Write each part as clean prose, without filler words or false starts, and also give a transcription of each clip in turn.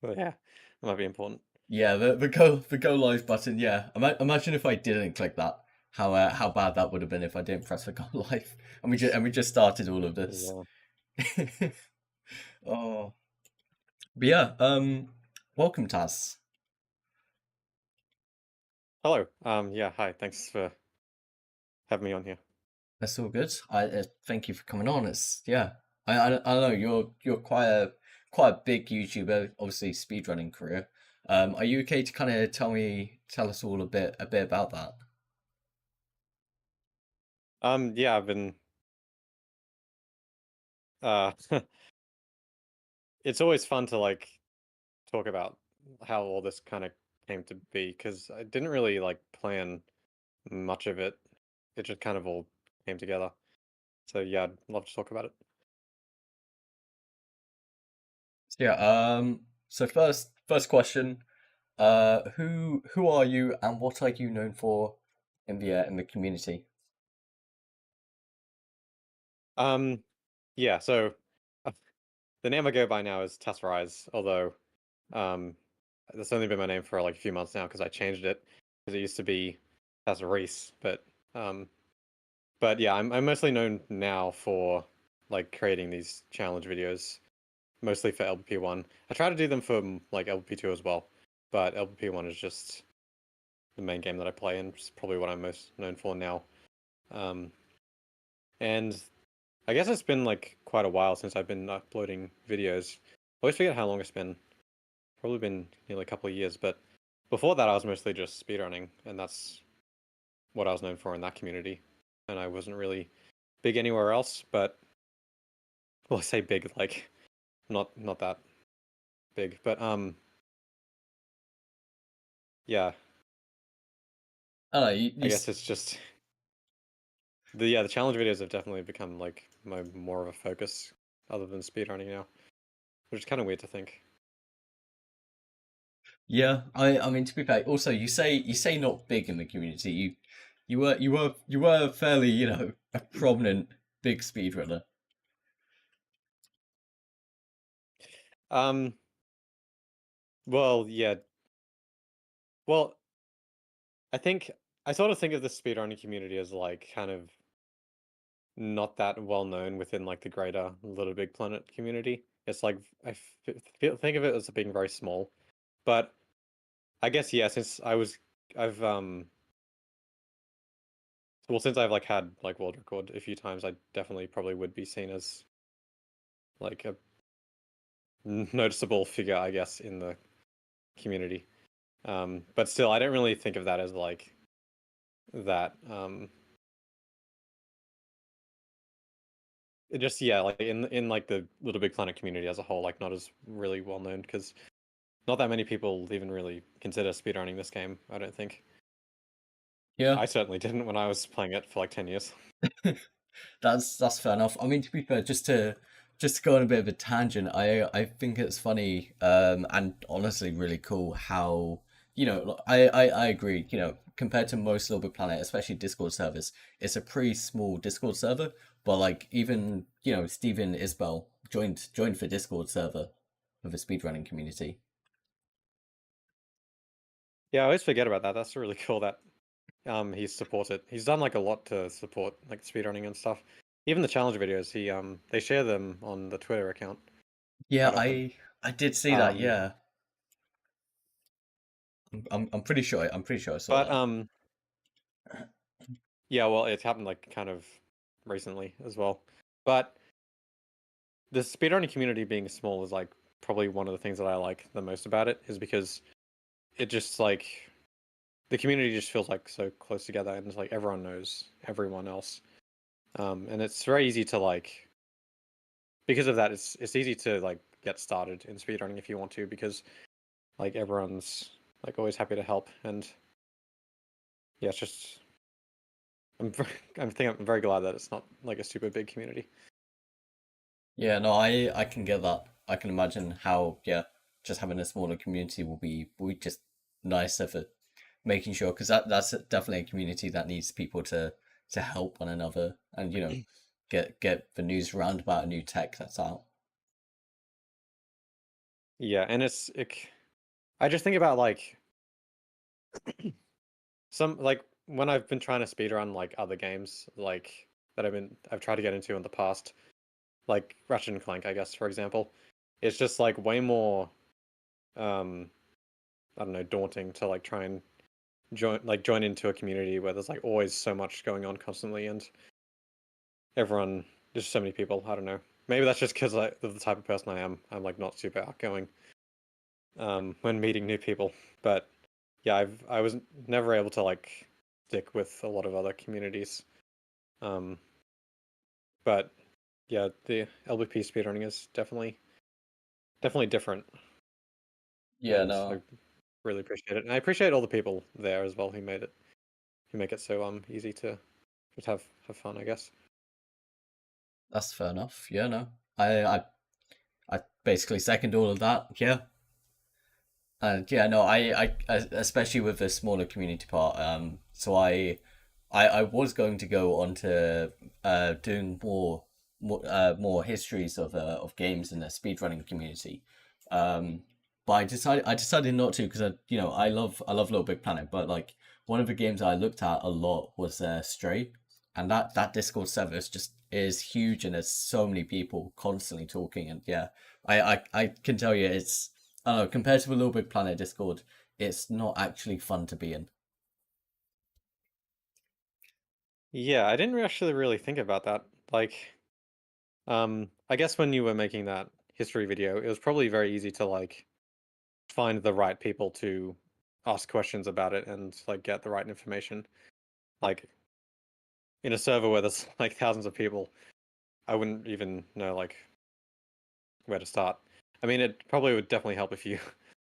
But yeah, that might be important. Yeah, the go live button. Yeah, imagine if I didn't click that. How bad that would have been if I didn't press the go live, and we just started all of this. Yeah. Oh, but yeah. Welcome, Taz. Hello. Yeah. Hi. Thanks for having me on here. That's all good. I thank you for coming on. It's yeah. I know you're quite a big YouTuber, obviously speedrunning career. Are you okay to kind of tell us all a bit about that? Yeah. I've been. Uh, it's always fun to like talk about how all this kind of came to be because I didn't really like plan much of it. It just kind of all came together. So yeah, I'd love to talk about it. So yeah. So first question. Who are you and what are you known for in the community? Um, yeah. So uh, the name I go by now is Tasryse, although um, that's only been my name for like a few months now because I changed it because it used to be Tasryse, um, but yeah, I'm mostly known now for like creating these challenge videos, mostly for LPP1. I try to do them for like LPP2 as well, but LPP1 is just the main game that I play and it's probably what I'm most known for now. Um, and I guess it's been like quite a while since I've been uploading videos. I always forget how long it's been. Probably been nearly a couple of years, but before that I was mostly just speedrunning, and that's what I was known for in that community. And I wasn't really big anywhere else, but well, I say big, like not that big, but yeah, Oh, I guess it's just the challenge videos have definitely become like my more of a focus other than speedrunning now, which is kind of weird to think. yeah. I mean to be fair, also you say not big in the community. You were fairly a prominent big speedrunner. Um, well, yeah, well, I think I sort of think of the speedrunning community as like kind of not that well known within like the greater Little Big Planet community. It's like think of it as being very small, but I guess yeah, since I've well since I've like had like world record a few times, I definitely probably would be seen as like a noticeable figure, I guess, in the community. But still, I don't really think of that as like that. It just yeah, like in like the Little Big Planet community as a whole, like not as really well known because not that many people even really consider speedrunning this game, I don't think. Yeah, I certainly didn't when I was playing it for like 10 years. that's fair enough. I mean to be fair, just to go on a bit of a tangent, I think it's funny and honestly really cool how I agree. Compared to most Little Big Planet, especially Discord servers, it's a pretty small Discord server. But like even Steven Isbell joined for Discord server of a speedrunning community. Yeah, I always forget about that. That's really cool that he's supported. He's done like a lot to support like speedrunning and stuff. Even the challenge videos, he they share them on the Twitter account Yeah, quite often. I did see that. Um, Yeah, I'm pretty sure I saw but that. yeah, well, it's happened like kind of recently as well. But the speedrunning community being small is like probably one of the things that I like the most about it is because it just like the community just feels like so close together and it's like everyone knows everyone else. And it's very easy to like because of that it's easy to like get started in speedrunning if you want to because like everyone's like always happy to help and yeah, it's just I'm very, I'm very glad that it's not like a super big community. Yeah, no, I can get that. I can imagine how just having a smaller community will be just nicer for making sure because that's definitely a community that needs people to help one another and get the news around about a new tech that's out. Yeah, and I just think about like some like when I've been trying to speedrun like other games like that I've tried to get into in the past, like Ratchet and Clank, I guess, for example. It's just like way more um I don't know, daunting to like try and join into a community where there's like always so much going on constantly and everyone there's so many people. I don't know. Maybe that's just because of the type of person I am. I'm like not super outgoing when meeting new people. But yeah, I was never able to like stick with a lot of other communities. Um, but yeah, the LBP speedrunning is definitely different, Yeah, and I no, really appreciate it. And I appreciate all the people there as well who make it so easy to just have fun, I guess. that's fair enough. Yeah, no, I basically second all of that. Yeah, and yeah, no, especially with the smaller community part. So I was going to go on to doing more histories of games in the speedrunning community. Um, but I decided not to because I love Little Big Planet, but like one of the games I looked at a lot was Stray, and that Discord server is huge and there's so many people constantly talking, and yeah, I can tell you it's I don't know, compared to a Little Big Planet Discord, it's not actually fun to be in. Yeah, I didn't actually really think about that. Like, I guess when you were making that history video, it was probably very easy to like find the right people to ask questions about it and like get the right information. Like in a server where there's like thousands of people, I wouldn't even know like where to start. I mean, it probably would definitely help if you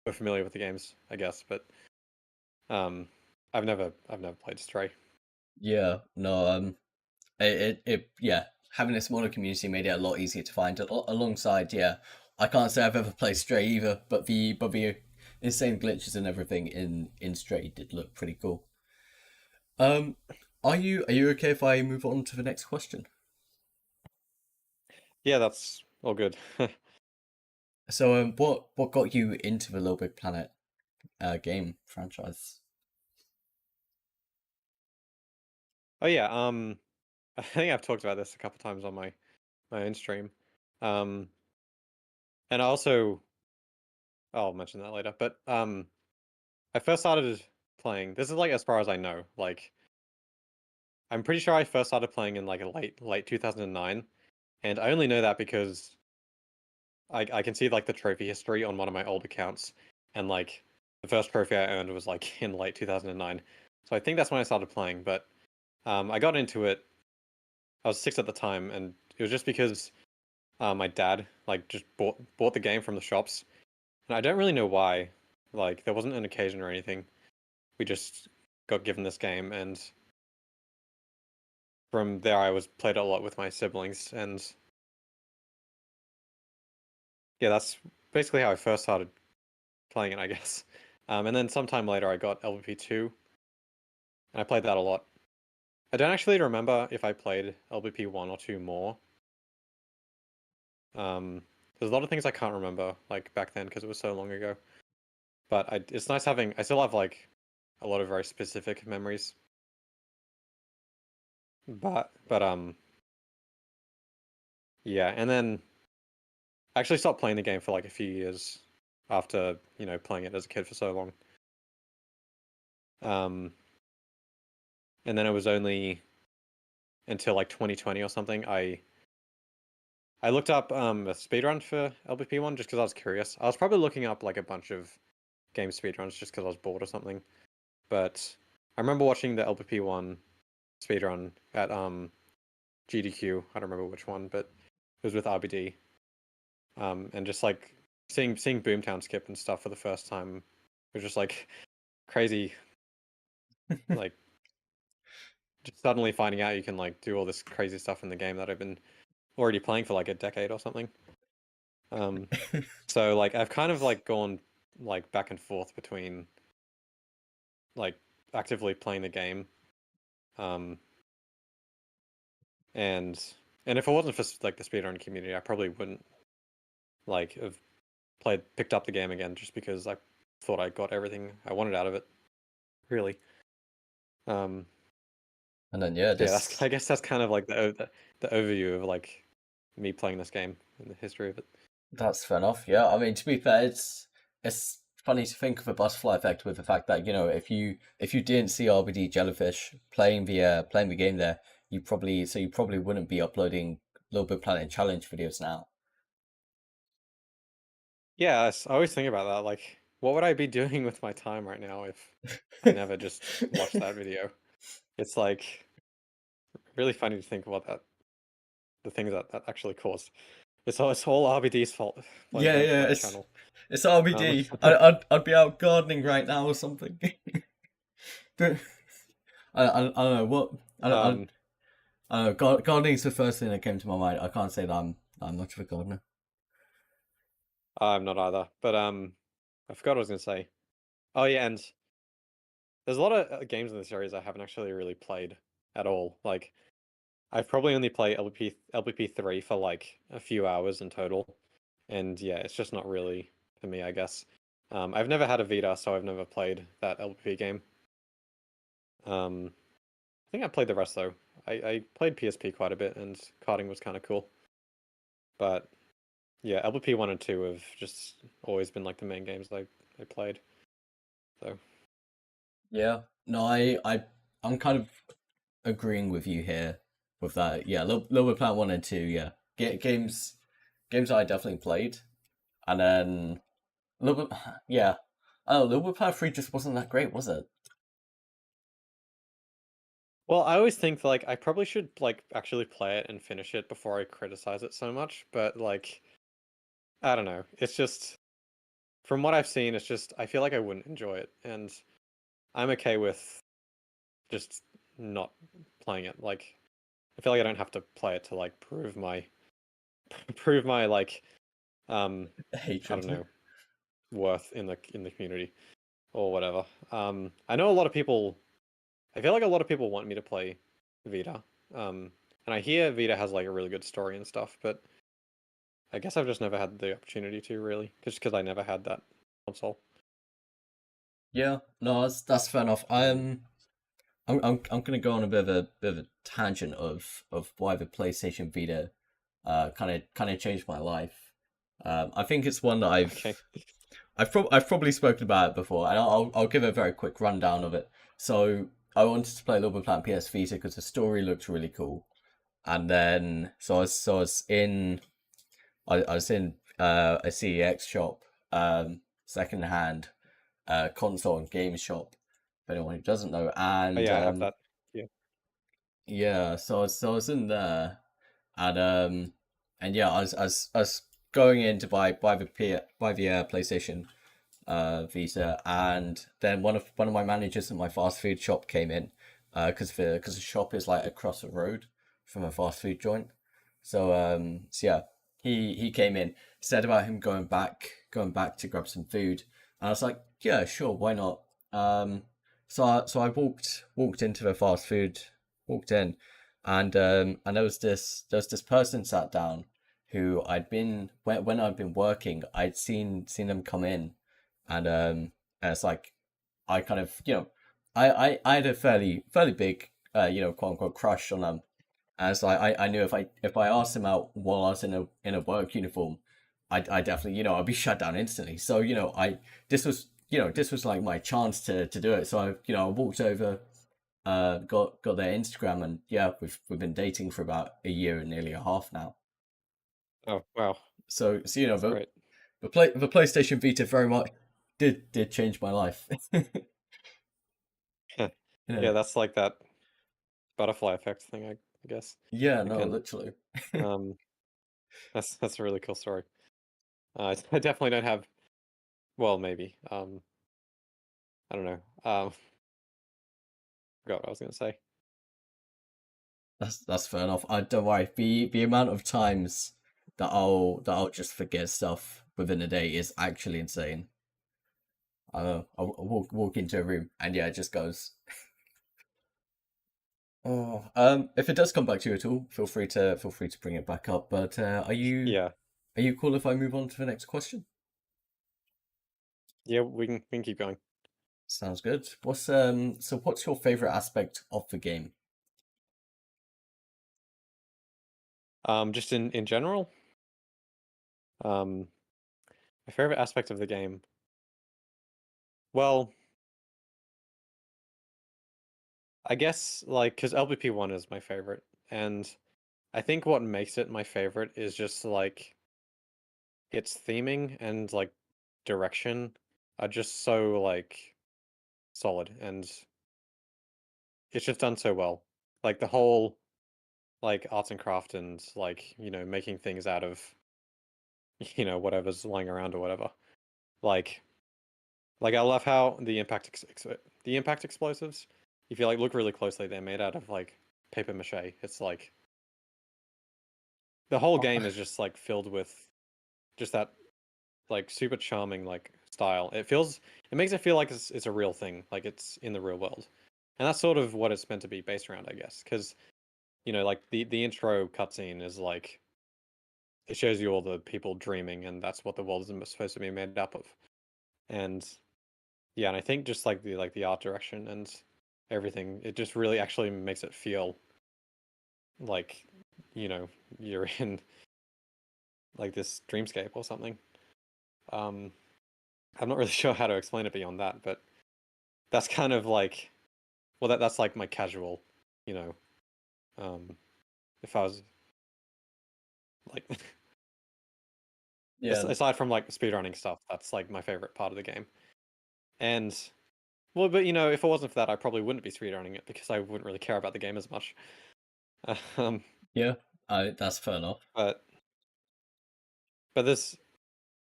were familiar with the games, I guess, but um, I've never played Stray. Yeah, no, yeah, having a smaller community made it a lot easier to find. Alongside, yeah, I can't say I've ever played Stray either, but the insane glitches and everything in Stray did look pretty cool. Um, are you okay if I move on to the next question? Yeah, that's all good. So, what got you into the Little Big Planet game franchise? Oh yeah, I think I've talked about this a couple times on my own stream. Um, and I also I'll mention that later. But I first started playing. This is like as far as I know. Like I'm pretty sure I first started playing in like a late 2009, and I only know that because I can see like the trophy history on one of my old accounts, and like the first trophy I earned was like in late 2009. So I think that's when I started playing. But I got into it. I was 6 at the time, and it was just because my dad like just bought the game from the shops, and I don't really know why. Like there wasn't an occasion or anything. We just got given this game, and from there I was played it a lot with my siblings, and yeah, that's basically how I first started playing it, I guess. And then sometime later I got LVP2, and I played that a lot. I don't actually remember if I played LVP 1 or 2 more. There's a lot of things I can't remember like back then because it was so long ago. But it's nice having. I still have like a lot of very specific memories. But yeah, and then I actually stopped playing the game for like a few years after, playing it as a kid for so long. Um, and then it was only until like 2020 or something I looked up a speedrun for LBP1 just because I was curious. I was probably looking up like a bunch of game speedruns just because I was bored or something. But I remember watching the LBP1 speedrun at GDQ. I don't remember which one, but it was with RBD. And just like seeing Boomtown skip and stuff for the first time was just like crazy, like just suddenly finding out you can like do all this crazy stuff in the game that I've been already playing for like a decade or something. Um, so like I've kind of like gone like back and forth between like actively playing the game, um, and and if it wasn't for like the speedrun community, I probably wouldn't like have picked up the game again just because I thought I got everything I wanted out of it. Really. Um, And then yeah, yeah, that's this I guess that's kind of like the overview of like me playing this game and the history of it. that's fair enough. Yeah, I mean to be fair, it's funny to think of a butterfly effect with the fact that if you didn't see RBD Jellyfish playing the game there, you probably wouldn't be uploading Little Big Planet challenge videos now. Yeah, I always think about that. Like, what would I be doing with my time right now if I never just watched that video? It's like really funny to think about the things that actually caused. It's all RBD's fault playing Yeah, games for yeah, my channel. it's Um, RBD. I'd be out gardening right now or something. But I don't know what um, I don't know. Gardening is the first thing that came to my mind. I can't say that I'm much of a gardener. I'm not either, but I forgot what I was gonna say. Oh yeah, and there's a lot of games in the series I haven't actually really played at all. Like, I've probably only played LPP 3 for like a few hours in total, and yeah, it's just not really for me, I guess. I've never had a Vita, so I've never played that LPP game. I think I played the rest though. I played PSP quite a bit, and karting was kind of cool. But yeah, LPP 1 and 2 have just always been like the main games I played. So Yeah. No, I'm kind of agreeing with you here with that. Yeah, Little Big Planet 1 and 2, yeah. Games I definitely played. And then Little Bit yeah. Oh, Little Big Planet 3 just wasn't that great, was it? well, I always think like I probably should like actually play it and finish it before I criticize it so much, but like I don't know. It's just from what I've seen, it's just I feel like I wouldn't enjoy it, and I'm okay with just not playing it. Like I feel like I don't have to play it to like prove my like I don't Hatred. know worth in the community or whatever. I know a lot of people. I feel like a lot of people want me to play Vita. And I hear Vita has like a really good story and stuff, but I guess I've just never had the opportunity to really, just because I never had that console. Yeah, no, that's fair enough. I'm gonna go on a bit of a tangent of why the PlayStation Vita kind of changed my life. I think it's one that Okay. I've probably spoken about it before, and I'll give a very quick rundown of it. So I wanted to play Little Big Planet PS Vita because the story looked really cool, and then I was in a CEX shop, secondhand console and game shop. For anyone who doesn't know, Oh and yeah, I have that. Yeah. yeah, so I was in there, and yeah, I was going in to buy the PlayStation Vita, and then one of my managers at my fast food shop came in, because the shop is like across the road from a fast food joint. So yeah, he came in, said about him going back to grab some food, and I was like, yeah, sure, why not? So I walked into the fast food, walked in, and there was this person sat down who I'd been when I'd been working, I'd seen them come in, and it's like I kind of I had a fairly big quote unquote crush on them. As I knew if I asked him out while I was in a work uniform, I definitely I'd be shut down instantly. So I this was like my chance to do it. So I walked over, got their Instagram, and yeah, we've been dating for about a year and nearly a half now. Oh wow, So that's great. the PlayStation Vita very much did change my life. Yeah, Yeah, that's like that butterfly effect thing, I guess. yeah, no, Again, literally. um, that's a really cool story. I definitely don't have. Well, maybe. I don't know. Forgot what I was gonna say. That's fair enough. I don't worry. The amount of times that I'll just forget stuff within a day is actually insane. I know. I'll walk into a room and yeah, it just goes. Oh, if it does come back to you at all, feel free to bring it back up. But Yeah. are you cool if I move on to the next question? Yeah, we can keep going. Sounds good. What's your favorite aspect of the game? Just in general, um, my favorite aspect of the game. Well, I guess like because LBP1 is my favorite, and I think what makes it my favorite is just like its theming and like direction are just so like solid, and it's just done so well. Like the whole like arts and craft and like making things out of whatever's lying around or whatever. Like I love how the impact explosives, if you like look really closely, they're made out of like paper mache. It's like the whole Oh, game is just like filled with just that like super charming like style. It makes it feel like it's a real thing, like it's in the real world. And that's sort of what it's meant to be based around, I guess. Because, like the intro cutscene is like it shows you all the people dreaming, and that's what the world is supposed to be made up of. And yeah, and I think just like the art direction and everything, it just really actually makes it feel like, you know, you're in like this dreamscape or something. Um, I'm not really sure how to explain it beyond that, but that's kind of like, well, that's like my casual, you know, um, if I was like, yeah, aside from like speedrunning stuff, that's like my favorite part of the game. And well, but if it wasn't for that, I probably wouldn't be speedrunning it because I wouldn't really care about the game as much. Um, yeah. That's fair enough. but there's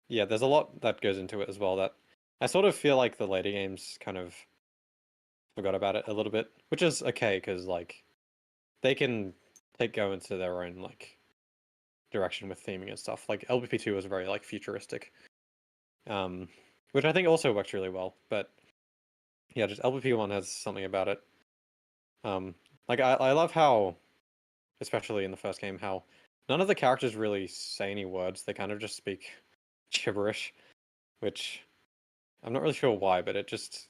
yeah, there's a lot that goes into it as well that I sort of feel like the later games kind of forgot about it a little bit, which is okay because like they can go into their own like direction with theming and stuff. Like LBP2 was very like futuristic, um, which I think also works really well. But yeah, just LBP1 has something about it. Um, like I love how, especially in the first game, how none of the characters really say any words. They kind of just speak gibberish, which I'm not really sure why, but it just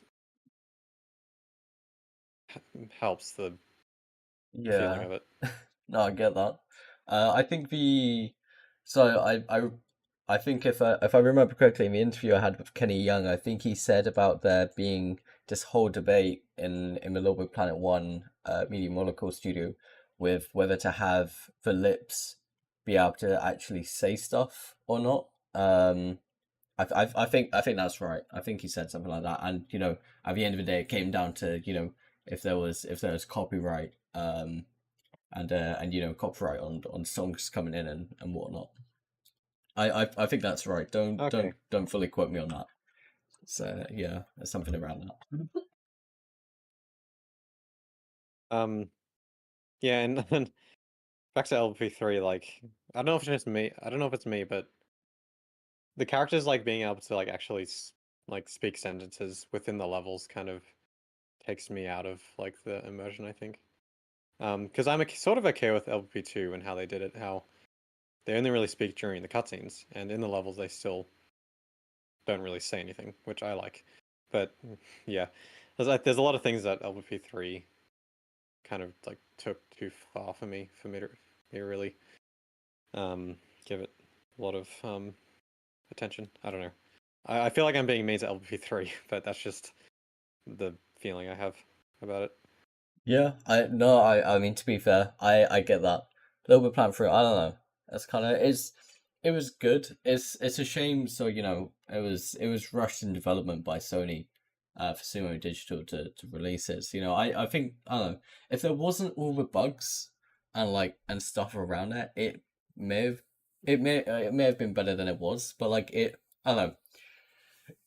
helps the feeling Yeah. of it. No, I get that. I think so I think if I remember correctly in the interview I had with Kenny Young, I think he said about there being this whole debate in the Little Big Planet One Media Molecule studio with whether to have the lips be able to actually say stuff or not. I think that's right. I think he said something like that, and at the end of the day, it came down to if there was copyright. And copyright on songs coming in and whatnot. I think that's right. Okay. Don't fully quote me on that. So yeah, there's something around that. Um, yeah, and then back to LP3, like I don't know if it's just me. I don't know if it's me, but the characters like being able to like actually like speak sentences within the levels kind of takes me out of like the immersion, I think. Because I'm sort of okay with LP2 and how they did it, how they only really speak during the cutscenes, and in the levels they still don't really say anything, which I like. But yeah, there's a lot of things that LP3 kind of like took too far for me to really um give it a lot of attention. I don't know. I feel like I'm being mean to LP3, but that's just the feeling I have about it. Yeah, I no, I mean to be fair, I get that. Little Big Planet 3, I don't know. That's kind of it was good. It's a shame. So it was rushed in development by Sony, for Sumo Digital to release it. So, I think I don't know if there wasn't all the bugs and and stuff around it, may have it may have been better than it was. But I don't know,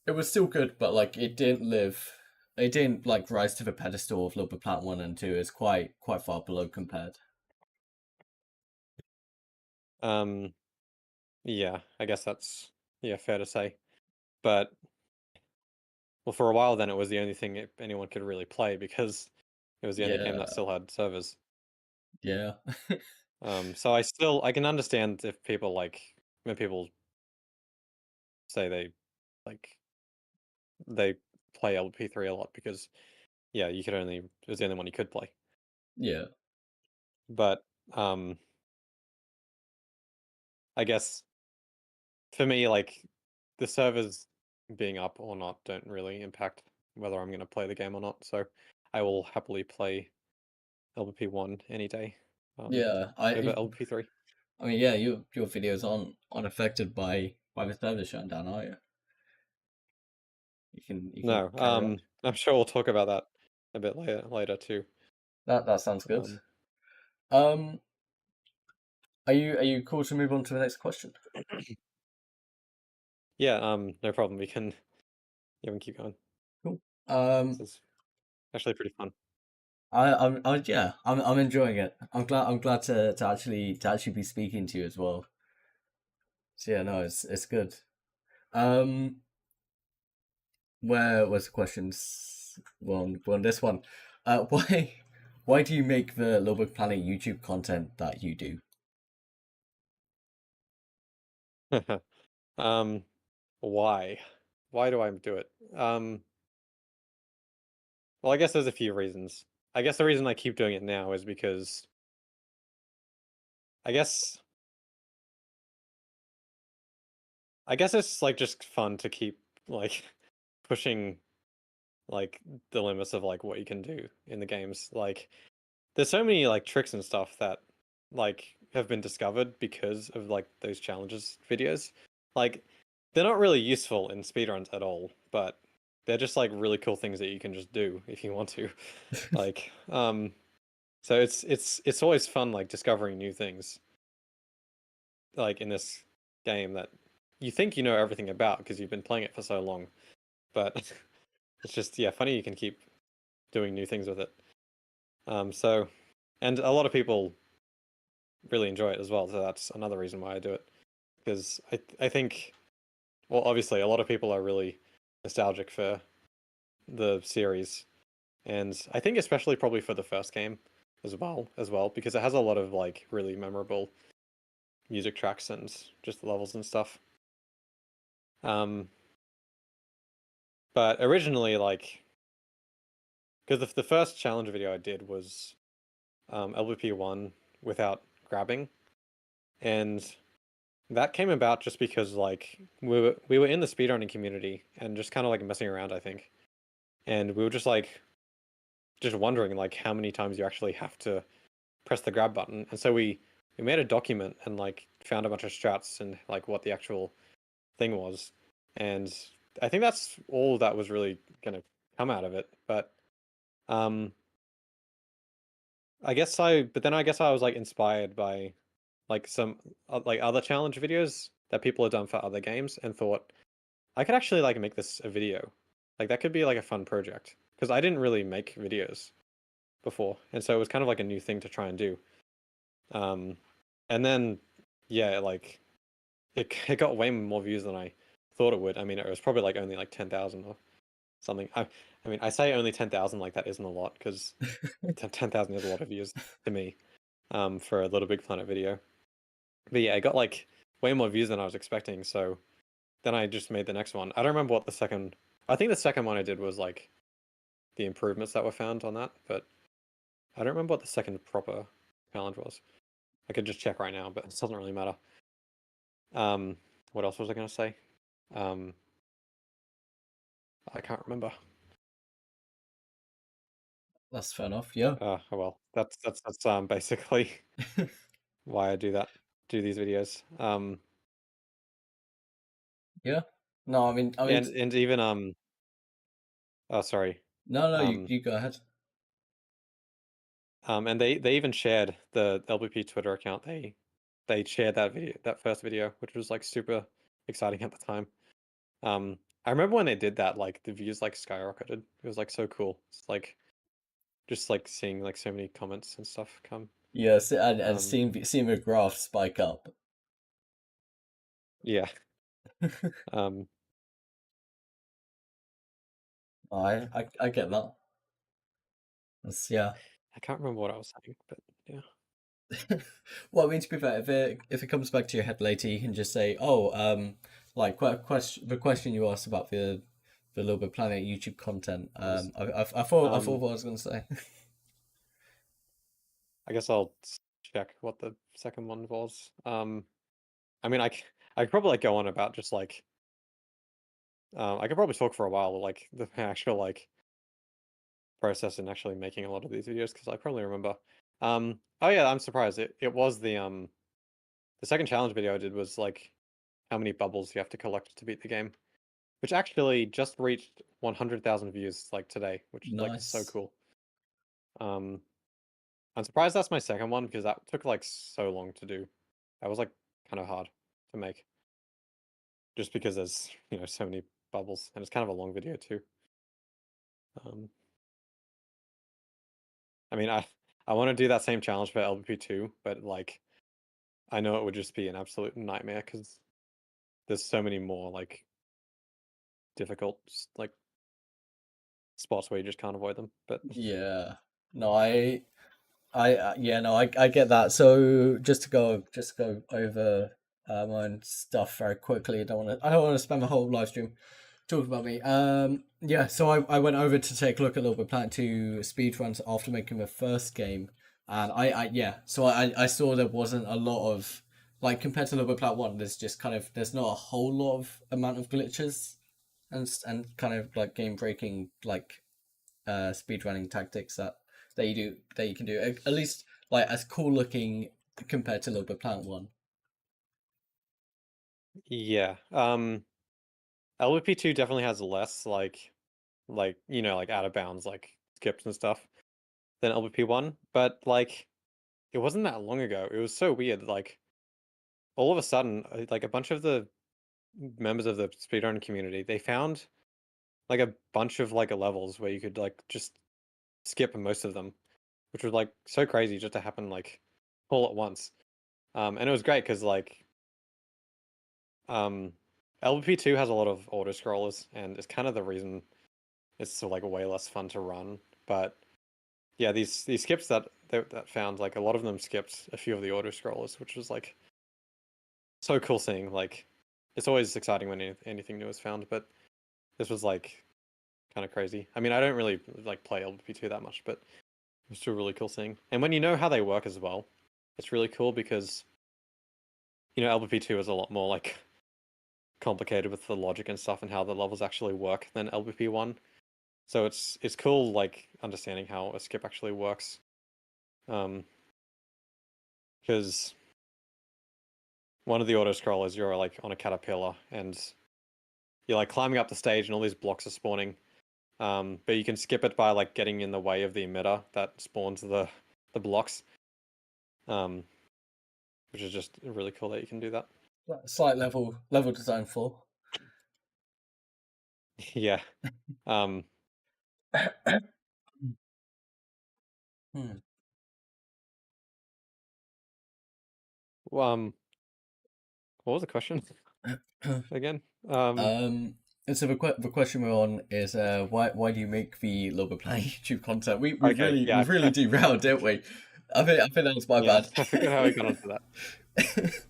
it was still good, but it didn't live. It didn't rise to the pedestal of Little Big Planet 1 and 2. It's quite far below compared. Um, yeah, I guess that's yeah fair to say. But well, for a while then it was the only thing anyone could really play because it was the only game that Yeah, still had servers. yeah, So I can understand if people like when people say they like they play LP3 a lot because yeah, you could only it was the only one you could play. Yeah. But I guess for me, like the servers being up or not don't really impact whether I'm going to play the game or not. So I will happily play LP1 any day Yeah. over LP3. I mean, yeah, your videos aren't unaffected by the server shutdown, are you? You can No, carry on. I'm sure we'll talk about that a bit later too. That sounds good. Um, Um, are you cool to move on to the next question? yeah, no problem. We can keep going. Cool. This is actually pretty fun. I'm enjoying it. I'm glad to actually be speaking to you as well. So yeah, no, it's good. Um, where was the questions? Well, on this one, why do you make the LittleBigPlanet YouTube content that you do? um, why? Why do I do it? Well, I guess there's a few reasons. I guess the reason I keep doing it now is because I guess I guess it's like just fun to keep like pushing like the limits of like what you can do in the games. Like there's so many like tricks and stuff that like have been discovered because of like those challenges videos. Like they're not really useful in speedruns at all, but they're just like really cool things that you can just do if you want to. Like so it's always fun like discovering new things like in this game that you think you know everything about because you've been playing it for so long, but it's just yeah, funny you can keep doing new things with it. So and a lot of people really enjoy it as well, so that's another reason why I do it. Because I think well obviously a lot of people are really nostalgic for the series, and I think especially probably for the first game as well because it has a lot of like really memorable music tracks and just levels and stuff. Um, but originally like because the first challenge video I did was LVP1 without grabbing, and that came about just because like we were in the speedrunning community and just kind of like messing around, I think, and we were just like just wondering like how many times you actually have to press the grab button, and so we made a document and like found a bunch of strats and like what the actual thing was, and I think that's all that was really gonna come out of it, but um. But then I guess I was like inspired by like some like other challenge videos that people have done for other games and thought I could actually like make this a video. Like that could be like a fun project because I didn't really make videos before, and so it was kind of like a new thing to try and do. Um, and then yeah, like it got way more views than I thought it would. I mean, it was probably like only like 10,000 or something. I mean, I say only 10,000 like that isn't a lot because 10,000 is a lot of views to me for a LittleBigPlanet video. But yeah, it got like way more views than I was expecting. So then I just made the next one. I don't remember what the second. I think the second one I did was like the improvements that were found on that, but I don't remember what the second proper challenge was. I could just check right now, but it doesn't really matter. Um, what else was I gonna say? Um, I can't remember. That's fair enough. Yeah. Oh well, that's basically why I do these videos. Yeah. No, I mean, And even oh sorry. no, you, Um, you go ahead. and they even shared the LBP Twitter account. They shared that video, that first video, which was like super exciting at the time. I remember when they did that, like the views like skyrocketed. It was like so cool. It's like just like seeing like so many comments and stuff come. Yes, and Um, seeing the graph spike up. yeah. Um, I get that. That's yeah. I can't remember what I was saying, but yeah. Well, I mean, to be fair, if it comes back to your head later, you can just say, "Oh, like the question you asked about the LittleBigPlanet YouTube content. Was I thought what I was gonna say. I guess I'll check what the second one was. I mean, I could probably like go on about just like I could probably talk for a while like the actual like process in actually making a lot of these videos because I probably remember. Oh yeah, I'm surprised. It was the second challenge video I did was like how many bubbles you have to collect to beat the game, which actually just reached 100,000 views like today, which is like so Nice. cool. Um, I'm surprised that's my second one because that took like so long to do. That was like kind of hard to make just because there's, so many bubbles and it's kind of a long video too. Um, I mean, I want to do that same challenge for LBP2, but like I know it would just be an absolute nightmare because there's so many more like difficult like spots where you just can't avoid them. But Yeah. No, yeah, no, I get that. So just to go over my own stuff very quickly. I don't want to spend the whole live stream talking about me. Yeah, so I went over to take a look at LittleBigPlanet 2 speedruns after making the first game, and so I saw there wasn't a lot of like compared to LittleBigPlanet 1. There's not a whole lot of amount of glitches and kind of like game breaking like speedrunning tactics that you can do at least like as cool looking compared to LittleBigPlanet 1. yeah, LBP2 definitely has less like like out of bounds like skips and stuff than LBP1, but like it wasn't that long ago. It was so weird. Like all of a sudden, like a bunch of the members of the speedrun community, they found like a bunch of like levels where you could like just skip most of them, which was like so crazy just to happen like all at once. And it was great because like um LVP2 has a lot of auto scrollers and it's kind of the reason it's so like way less fun to run. But yeah, these skips that found like a lot of them skipped a few of the auto scrollers, which was like so cool seeing. Like it's always exciting when anything new is found, but this was like kind of crazy. I mean, I don't really like play LVP2 that much, but it's still really cool seeing. And when you know how they work as well, it's really cool because LVP2 is a lot more like complicated with the logic and stuff and how the levels actually work than LVP1. So it's cool like understanding how a skip actually works. Because one of the auto scrollers you're like on a caterpillar and you're like climbing up the stage and all these blocks are spawning. But you can skip it by like getting in the way of the emitter that spawns the blocks. Um, which is just really cool that you can do that. Slight level design for. Yeah. Um, Hmm. um, what was the question again? Um, And so the question we're on is why do you make the LittleBigPlanet YouTube content? okay, yeah, We've really derailed, didn't we? I think that was my yeah. bad. I forgot how we got onto that.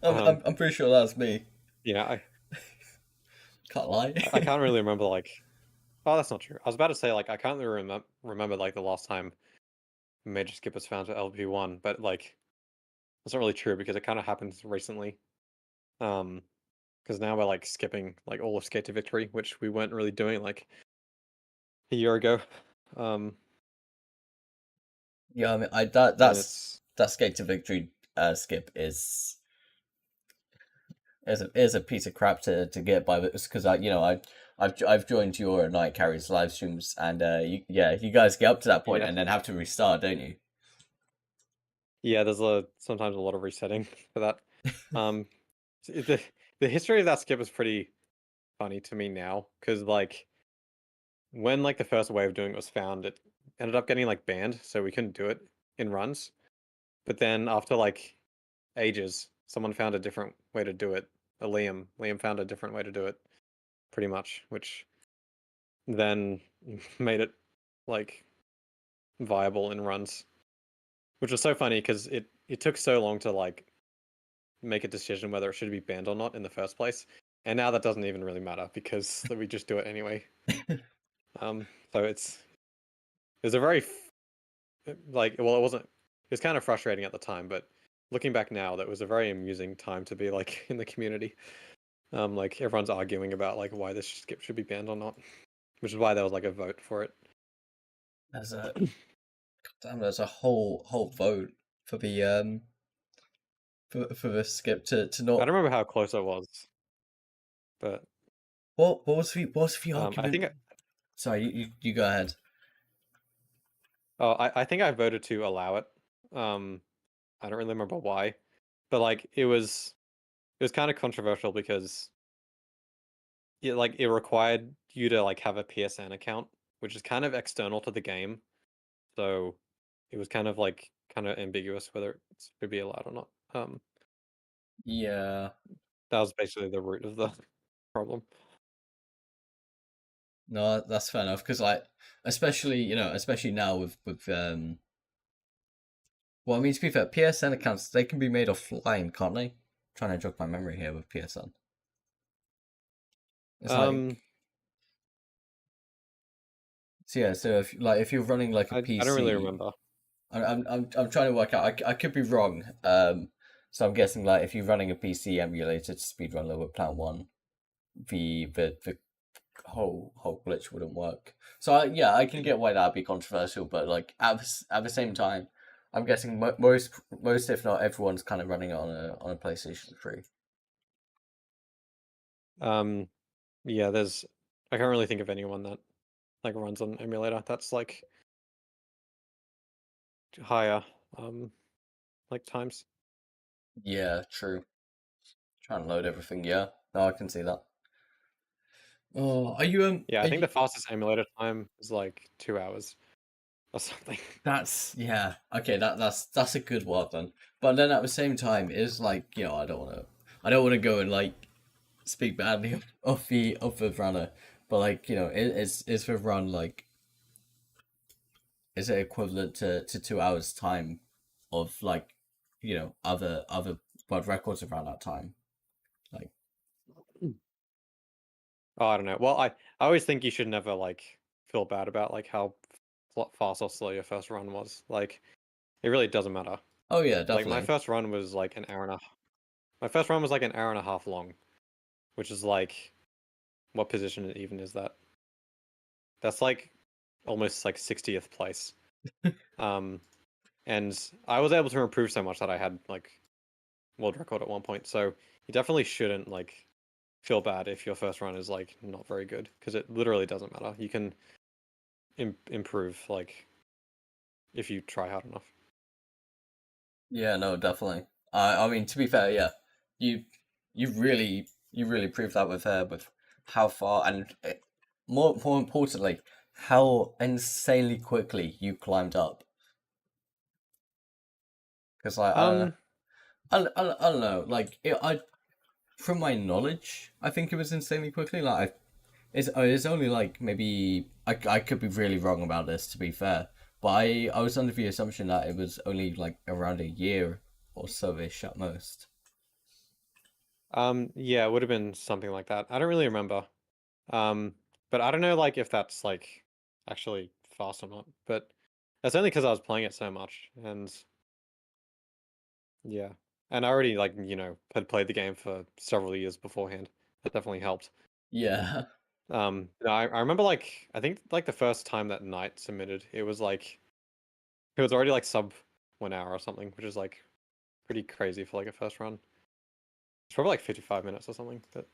Um, I'm pretty sure that's me. yeah, I Can't lie. I can't really remember like. Oh, that's not true. I was about to say like I can't really remember like the last time major skip was found to LP1, but like that's not really true because it kind of happened recently. Um, because now we're like skipping like all of Skate to Victory, which we weren't really doing like a year ago. Um, Yeah, I mean, and it's that skate to victory skip is a piece of crap to get by, but it's because I've joined your night carries live streams and you guys get up to that point yeah, and then have to restart, don't you? yeah. There's sometimes a lot of resetting for that. Um, the history of that skip is pretty funny to me now because like when like the first way of doing it was found, it ended up getting like banned, so we couldn't do it in runs. But then after like ages, someone found a different way to do it. Liam found a different way to do it, pretty much, which then made it like viable in runs, which was so funny because it took so long to like make a decision whether it should be banned or not in the first place. and now that doesn't even really matter because we just do it anyway. So it was a very like, well, it wasn't. It was kind of frustrating at the time, but looking back now, that was a very amusing time to be like in the community. Like everyone's arguing about like why this skip should be banned or not, which is why there was like a vote for it. There's a damn. There's a whole vote for the for the skip to I not. don't remember how close it was, but What was the I think argument? Sorry, you go ahead. I think I voted to allow it. Um, I don't really remember why, but like it was kind of controversial because it required you to like have a PSN account, which is kind of external to the game. So it was kind of like kind of ambiguous whether it should be allowed or not. Yeah, That was basically the root of the problem. no, that's fair enough because like, especially especially now with. Well, I mean to be fair, PSN accounts they can be made offline, can't they? Trying to jog my memory here with PSN. It's Um, like so yeah. So if you're running like a I don't really PC, remember. I'm trying to work out. I could be wrong. So I'm guessing like if you're running a PC emulator to speedrun LittleBigPlanet 1, the whole glitch wouldn't work. So yeah, I can get why that'd be controversial, but like at the same time, I'm guessing most if not everyone's kind of running it on a PlayStation 3. Um, yeah, I can't really think of anyone that like runs on emulator that's like higher like times. Yeah, true. Trying to load everything. Yeah, no, I can see that. Oh, are you Yeah, I think the fastest emulator time is like 2 hours or something. That's yeah. Okay, that's a good one then. But then at the same time, it's like I don't want to go and like speak badly of the runner, but like is the run like is it equivalent to 2 hours time of like other world records around that time? Like Oh, I don't know. Well, I always think you should never like feel bad about like how fast or slow your first run was. Like it really doesn't matter. oh yeah, Like my definitely. first run was like my first run was like an hour and a half long, which is like what position even is that? That's like almost like 60th place. Um, and I was able to improve so much that I had like world record at one point. So you definitely shouldn't like feel bad if your first run is like not very good because it literally doesn't matter. You can improve like if you try hard enough. Yeah, no, definitely. I mean, to be fair, yeah, you you really proved that with how far and more importantly, how insanely quickly you climbed up. Because like Um, I don't know, like I from my knowledge, I think it was insanely quickly. Like it's only like maybe I could be really wrong about this to be fair, but I was under the assumption that it was only like around a year or so ish at most. yeah, it would have been something like that. I don't really remember. Um, but I don't know like if that's like actually fast or not. But that's only because I was playing it so much, and yeah, and I already like had played the game for several years beforehand. That definitely helped. Yeah. No, I remember like I think like the first time that Knight submitted, it was like it was already like sub 1 hour or something, which is like pretty crazy for like a first run. It's probably like 55 minutes or something. But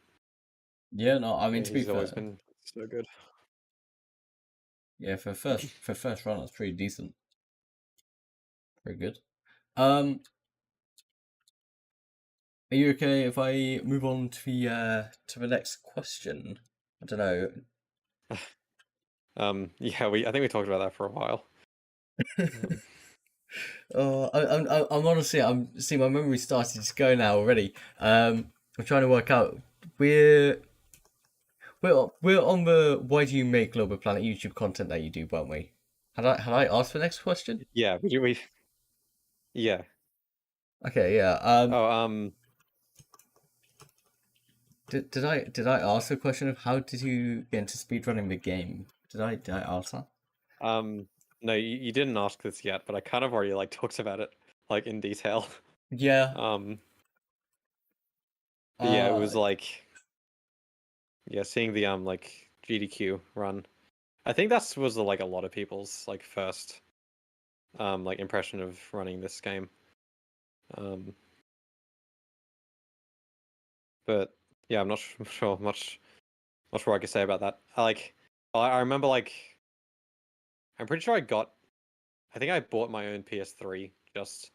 Yeah, no, I mean yeah, to be he's always fair, been so good. yeah, for first run that's pretty decent. Very good. Um are you okay if I move on to the next question? I don't know. Yeah, we I think we talked about that for a while. Um, Oh, I'm honestly, I'm see my memory started to go now already. I'm trying to work out. We're we're on the why do you make Global Planet YouTube content that you do, weren't we? Had I asked the next question? yeah, yeah. Okay, yeah. Oh, Did I ask a question of how did you get into speedrunning the game? Did I ask that? Um, no, you didn't ask this yet, but I kind of already like talked about it like in detail. Yeah. Um, but yeah, it Uh was like yeah, seeing the like GDQ run. I think that was like a lot of people's like first like impression of running this game. Um, but yeah, I'm not sure much more I could say about that. I remember like I'm pretty sure I think I bought my own PS3 just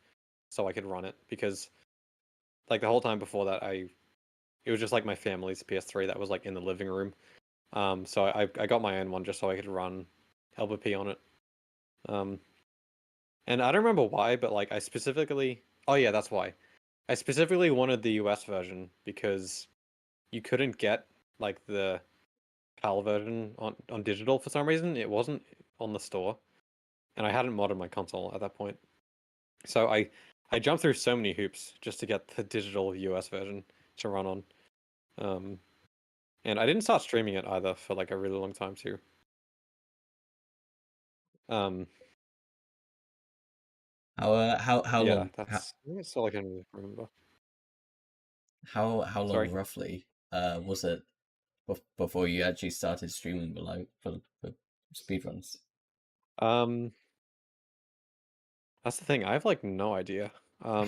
so I could run it because like the whole time before that it was just like my family's PS3 that was like in the living room. So I got my own one just so I could run LVP on it. Um, and I don't remember why, but like I specifically, oh yeah, that's why. I specifically wanted the US version because you couldn't get like the PAL version on digital for some reason. It wasn't on the store, and I hadn't modded my console at that point. So I jumped through so many hoops just to get the digital US version to run on. Um, and I didn't start streaming it either for like a really long time too. Um, how yeah, long I think that's all I can really remember. how long Sorry. roughly was it before you actually started streaming the live for speedruns? Um, that's the thing. I have like no idea. I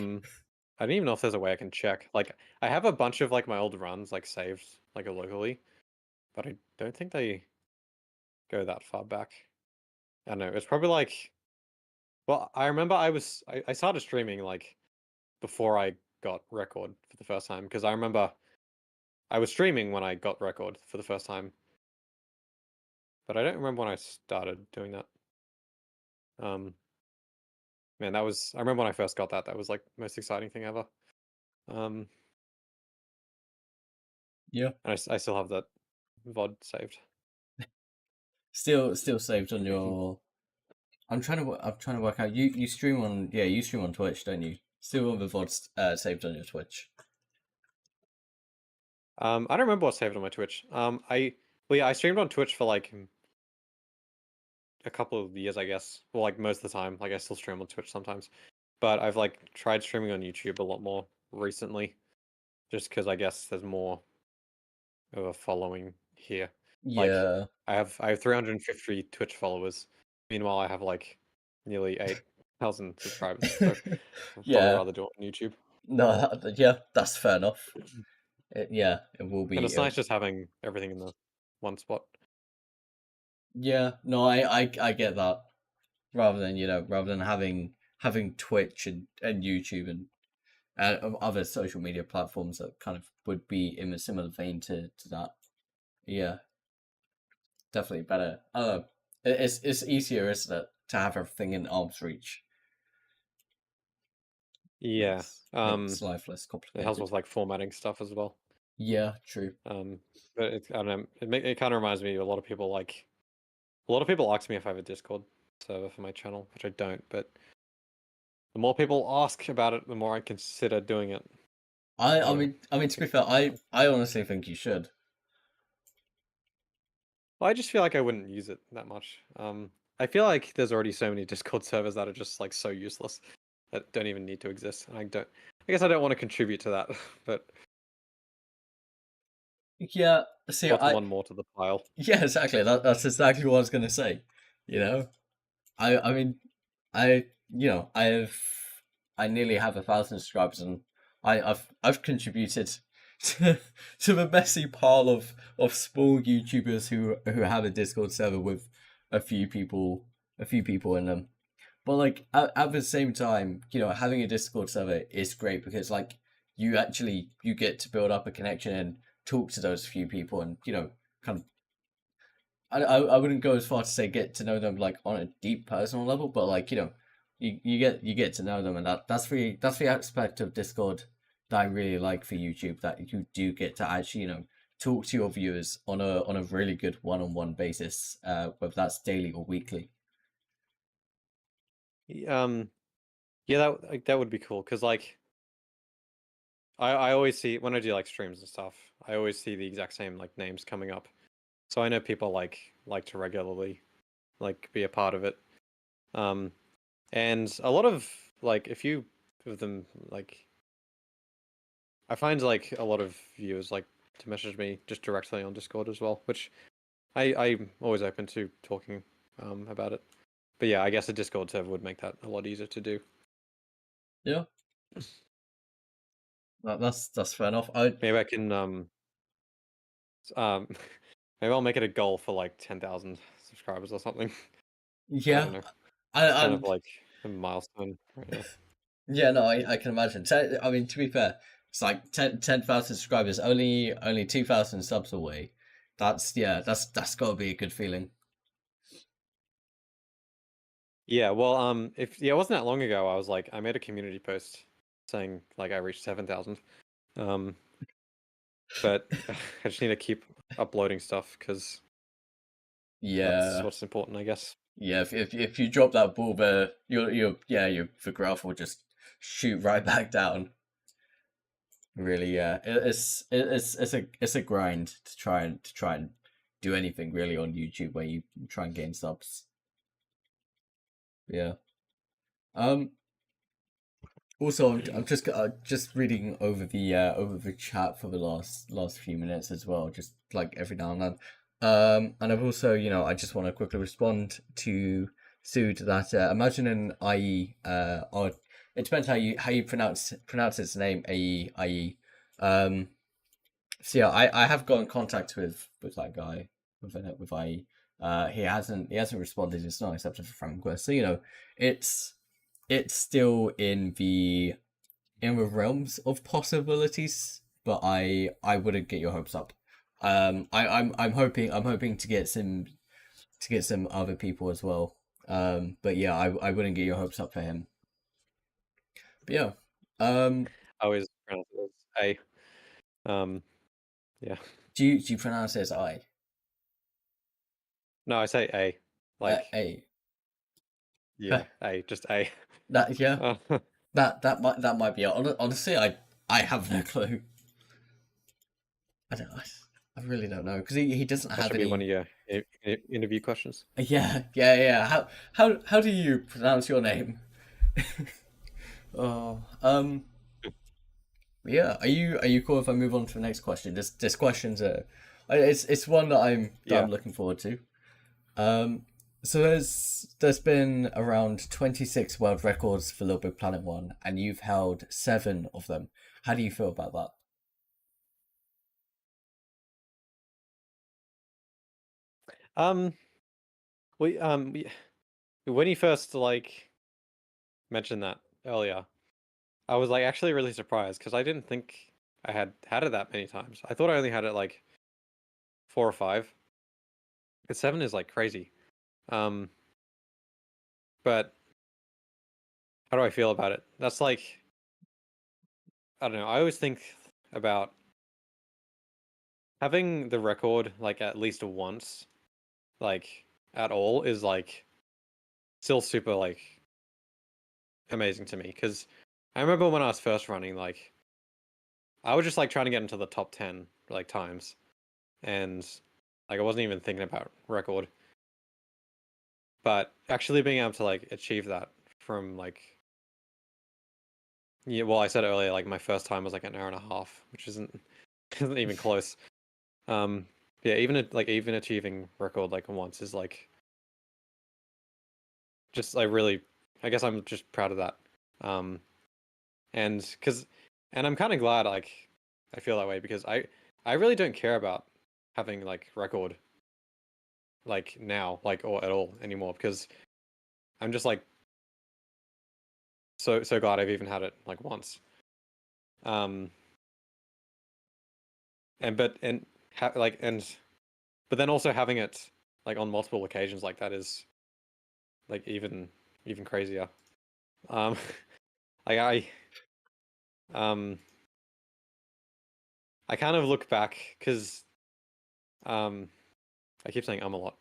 don't even know if there's a way I can check. Like, I have a bunch of like my old runs like saved like locally, but I don't think they go that far back. I don't know. It's probably like, well, I remember I started streaming like before I got record for the first time because I remember I was streaming when I got record for the first time, but I don't remember when I started doing that. Um, man, I remember when I first got that. That was like most exciting thing ever. Um, Yeah. and I still have that VOD saved. Still saved on your. I'm trying to work out. You stream on, yeah, you stream on Twitch, don't you? Still have the VODs saved on your Twitch. I don't remember what's saved on my Twitch. Well, yeah, I streamed on Twitch for like a couple of years, I guess. Well, like most of the time, like I still stream on Twitch sometimes, but I've like tried streaming on YouTube a lot more recently, just because I guess there's more of a following here. Like, Yeah. I have 350 Twitch followers. Meanwhile, I have like nearly 8,000 subscribers, so I'd probably Yeah. rather do it on YouTube. No, yeah, that's fair enough. Yeah, it will And be. it's nice just having everything in the one spot. Yeah, no, I get that. Rather than, rather than having Twitch and YouTube and other social media platforms that kind of would be in a similar vein to that. Yeah, definitely better. It's easier, isn't it, to have everything in arm's reach. Yeah. Makes life less It helps complicated. with like formatting stuff as well. Yeah, true. Um, but I don't know. It kind of reminds me of a lot of people ask me if I have a Discord server for my channel, which I don't. But the more people ask about it, the more I consider doing it. I don't know. I mean, to be fair, I honestly think you should. Well, I just feel like I wouldn't use it that much. I feel like there's already so many Discord servers that are just like so useless that don't even need to exist. And I don't. I guess I don't want to contribute to that, but Yeah, see, what's one more to the pile? yeah, exactly. That's exactly what I was gonna say. You know, I mean, I nearly have 1,000 subscribers, and I've contributed to the messy pile of small YouTubers who have a Discord server with a few people a few people in them. But like at the same time, having a Discord server is great because like you get to build up a connection and talk to those few people and kind of I wouldn't go as far to say get to know them like on a deep personal level, but like you get to know them, and that's the aspect of Discord that I really like for YouTube, that you do get to actually talk to your viewers on a really good one-on-one basis, whether that's daily or weekly. Um, yeah, that would be cool because like I always see when I do like streams and stuff, I always see the exact same like names coming up. So I know people like to regularly like be a part of it. Um, and a lot of like a few of them like I find like a lot of viewers like to message me just directly on Discord as well, which I'm always open to talking about it. But yeah, I guess a Discord server would make that a lot easier to do. Yeah, that's fair enough. I Maybe I can um maybe I'll make it a goal for like 10,000 subscribers or something. I don't yeah, know. I It's kind of I'm like a milestone right now. yeah, no, I can imagine. I mean, to be fair, it's like 10,000 subscribers, only 2,000 subs away. That's yeah, that's got to be a good feeling. Yeah, well, if yeah, it wasn't that long ago. I was like, I made a community post saying like I reached 7,000. Um, but I just need to keep uploading stuff because that's Yeah, what's important, I guess. yeah. If you drop that ball there, your the graph will just shoot right back down. Really, yeah. It's a grind to try and do anything really on YouTube where you try and gain subs. Yeah. Um. Also, I'm just reading over the chat for the last few minutes as well, just like every now and then. And I've also, I just want to quickly respond to Sud that imagine an IE or it depends how you pronounce its name IE. Um, so yeah, I have got in contact with that guy with IE. He hasn't responded. It's not accepted for friend request. So it's still in the realms of possibilities, but I wouldn't get your hopes up. I'm hoping to get some other people as well. But yeah, I wouldn't get your hopes up for him. But yeah, um, I always pronounce it as A. Yeah. do you pronounce it as I? No, I say A. Like, A. yeah, A, just A. That yeah, Uh, that might be it. Honestly, I have no clue. I don't. I really don't know because he doesn't that have should be one any. of your interview questions. Yeah. How do you pronounce your name? Oh, yeah. Are you cool if I move on to the next question? This question's it's one that Yeah. I'm looking forward to. Um, so there's been around 26 world records for Little Big Planet 1, and you've held 7 of them. How do you feel about that? Um, we when you first like mentioned that earlier, I was like actually really surprised because I didn't think I had it that many times. I thought I only had it like 4 or 5. But 7 is like crazy. Um, but how do I feel about it? That's like I don't know. I always think about having the record like at least once, like at all, is like still super like amazing to me because I remember when I was first running, like I was just like trying to get into the top 10 like times, and like I wasn't even thinking about record, but actually being able to like achieve that from like yeah, well, I said earlier like my first time was like an hour and a half, which isn't isn't even close. Um, yeah, even achieving record like once is like just I really I guess I'm just proud of that. Um, and because and I'm kind of glad like I feel that way because I really don't care about having like record like now like or at all anymore because I'm just like so glad I've even had it like once. Um, and but and like and but then also having it like on multiple occasions like that is like even crazier. Um, like um I kind of look back because um I keep saying a lot.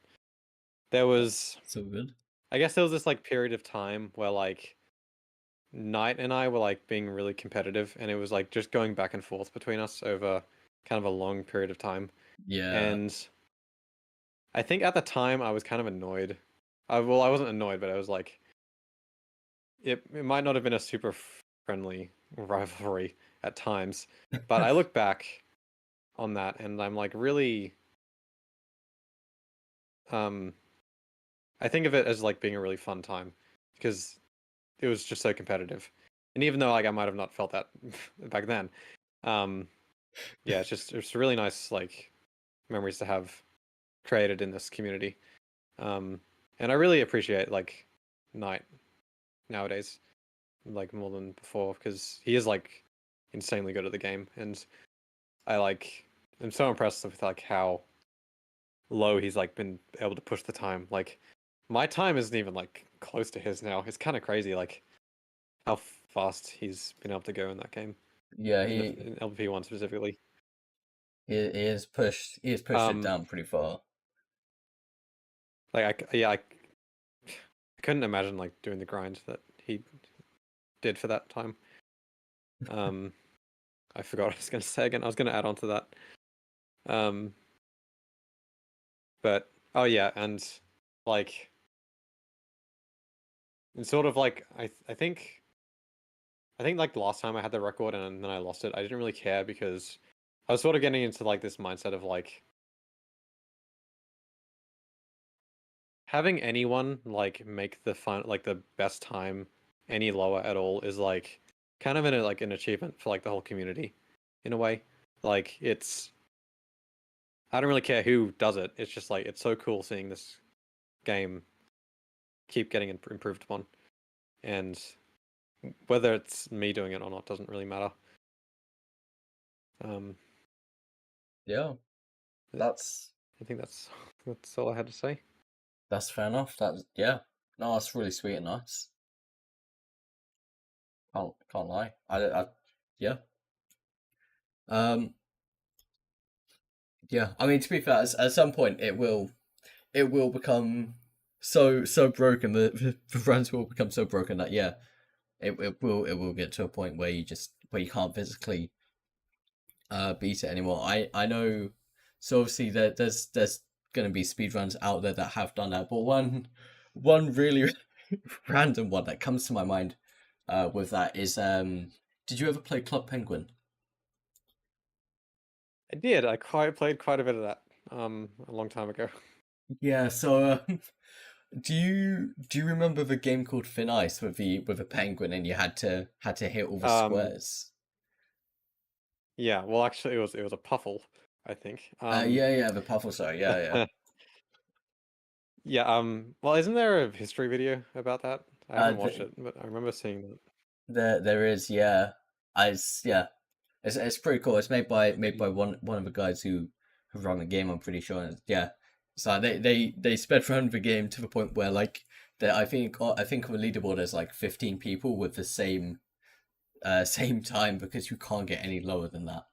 There was So good. I guess there was this like period of time where like Knight and I were like being really competitive, and it was like just going back and forth between us over kind of a long period of time. Yeah. And I think at the time I was kind of annoyed. Well, I wasn't annoyed, but I was like, it might not have been a super friendly rivalry at times. But I look back on that and I'm like really um I think of it as like being a really fun time because it was just so competitive. And even though like I might have not felt that back then, um yeah, it's really nice like memories to have created in this community. Um and I really appreciate like Knight nowadays like more than before because he is like insanely good at the game and I like I'm so impressed with like how low he's like been able to push the time. Like my time isn't even like close to his now. It's kind of crazy like how fast he's been able to go in that game Yeah, in LP1 specifically. he has pushed it Um down pretty far. I couldn't imagine like doing the grind that he did for that time. Um I forgot what I was going to say again. I was going to add on to that. Um but oh yeah, and like and sort of like I think like the last time I had the record and then I lost it, I didn't really care because I was sort of getting into like this mindset of like having anyone like make the fun like the best time any lower at all is like kind of like an achievement for like the whole community in a way. Like it's I don't really care who does it. It's just like it's so cool seeing this game keep getting improved upon, and whether it's me doing it or not doesn't really matter. Um, Yeah, that's I think that's all I had to say. that's fair enough. That's yeah. No, that's really sweet and nice. Can't lie. Yeah. Um yeah. I mean, to be fair, at some point it will become so broken that the runs will become so broken that yeah, it will get to a point where where you can't physically beat it anymore. I know. So obviously there's going to be speedruns out there that have done that, but one really random one that comes to my mind with that is did you ever play Club Penguin? I did. I quite played quite a bit of that a long time ago. Yeah. So do you remember the game called Thin Ice with the penguin and you had to hit all the Um squares? yeah, well actually it was a puffle, I think. Yeah, the puffle. Sorry, yeah. Yeah, well isn't there a history video about that? I haven't watched The, it, but I remember seeing that. there is, yeah. Yeah. It's pretty cool. It's made by one of the guys who run the game. I'm pretty sure. And yeah, so they sped around the game to the point where like I think on the leaderboard there's like 15 people with the same same time because you can't get any lower than that.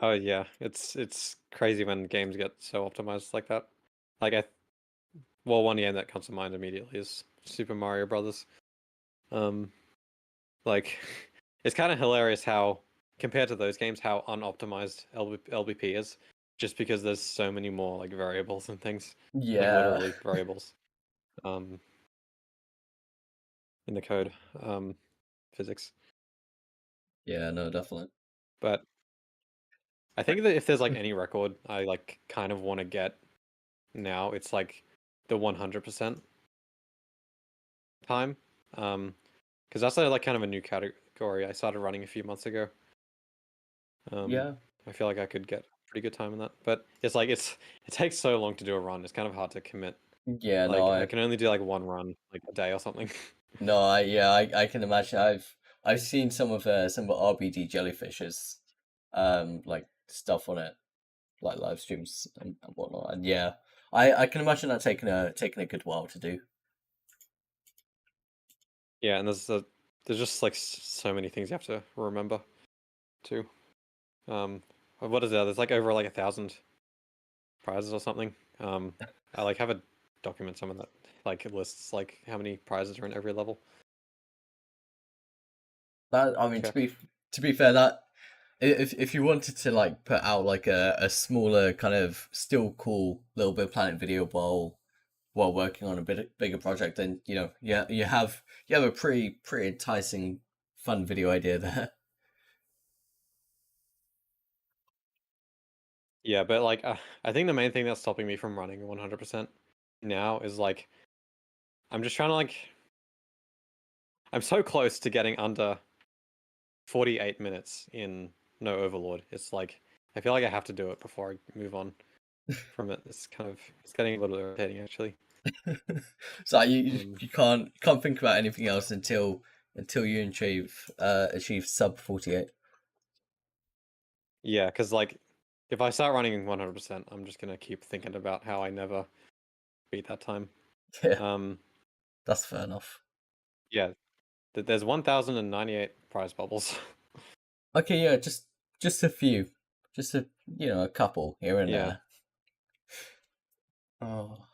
Oh yeah, it's crazy when games get so optimized like that. Like well one game that comes to mind immediately is Super Mario Brothers. Um like it's kind of hilarious how compared to those games how unoptimized LBP is just because there's so many more like variables and things, like Yeah, literally variables um in the code physics. yeah, no, definitely. But I think that if there's like any record I like kind of want to get now, it's like the 100% time. Because that's like kind of a new category I started running a few months ago. Um, Yeah, I feel like I could get pretty good time in that, but it's like it takes so long to do a run. It's kind of hard to commit. yeah, no, Like I can only do like one run like a day or something. I can imagine. I've seen some of the RBD jellyfishes, like stuff on it, like live streams and whatnot. And yeah, I can imagine that taking a good while to do. Yeah, and there's just like so many things you have to remember too. What is that? There's like over like 1,000 prizes or something. I like have a document some of that like lists like how many prizes are in every level. That, I mean, Okay. to be fair, that if you wanted to like put out like a smaller kind of still cool Little Big Planet video while working on a bit bigger project, then yeah, you have a pretty enticing fun video idea there. Yeah, but like I think the main thing that's stopping me from running 100% now is like I'm just trying to like I'm so close to getting under 48 minutes in No Overlord. It's like I feel like I have to do it before I move on from it. It's getting a little irritating actually. So Um, you can't think about anything else until you achieve sub 48. yeah, because like if I start running 100%, I'm just gonna keep thinking about how I never beat that time. Yeah, Um, that's fair enough. yeah, there's 1,098 prize bubbles. Okay, yeah, just a few, just a couple here and Yeah, there. Oh,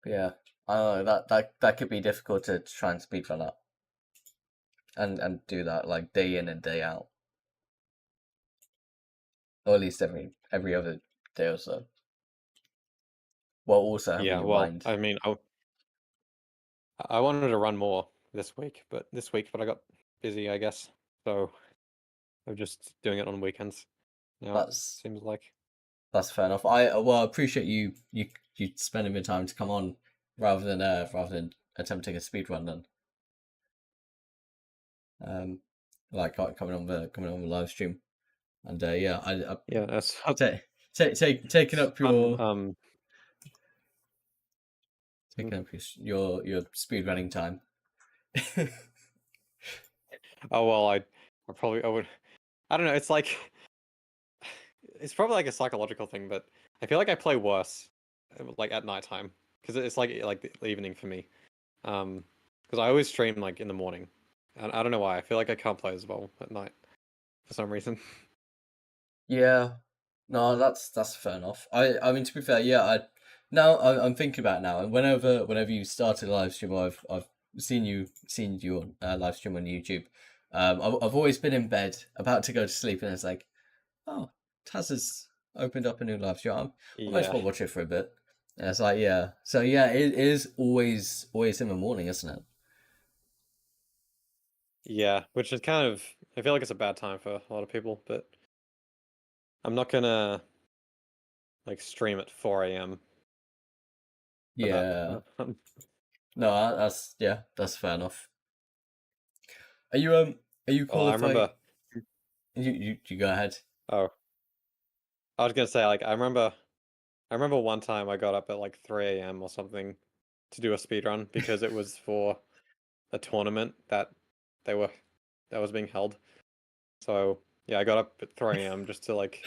yeah. I don't know that could be difficult to try and speed run up and do that like day in and day out, or at least every other day or so, while also having yeah. your Well, mind. I mean, I wanted to run more this week, but I got busy, I guess. So I'm just doing it on weekends now. It That's seems like. that's fair enough. I appreciate you spending the time to come on rather than attempting a speed run then. Um, like coming on the live stream and yeah, I Yeah, that's taking up fun. taking up your speed running time. Oh well, I would. I don't know. It's like it's probably like a psychological thing, but I feel like I play worse like at nighttime because it's like the evening for me. Because I always stream like in the morning, and I don't know why. I feel like I can't play as well at night for some reason. Yeah, no, that's fair enough. I mean, to be fair, yeah, I'm thinking about it now, and whenever you started a live stream, I've seen you on live stream on YouTube. I've always been in bed about to go to sleep, and it's like, oh, Taz has opened up a new live stream. I might as Yeah, well watch it for a bit. And it's like, yeah, so yeah, it is always in the morning, isn't it? yeah, which is kind of I feel like it's a bad time for a lot of people, but I'm not gonna like stream at 4 a.m. for that. Yeah, no, that's yeah, that's fair enough. Are you Oh, I qualified? remember. You go ahead. Oh, I was gonna say like I remember one time I got up at like 3 a.m. or something to do a speed run because it was for a tournament they were that was being held. So yeah, I got up at 3 a.m. just to like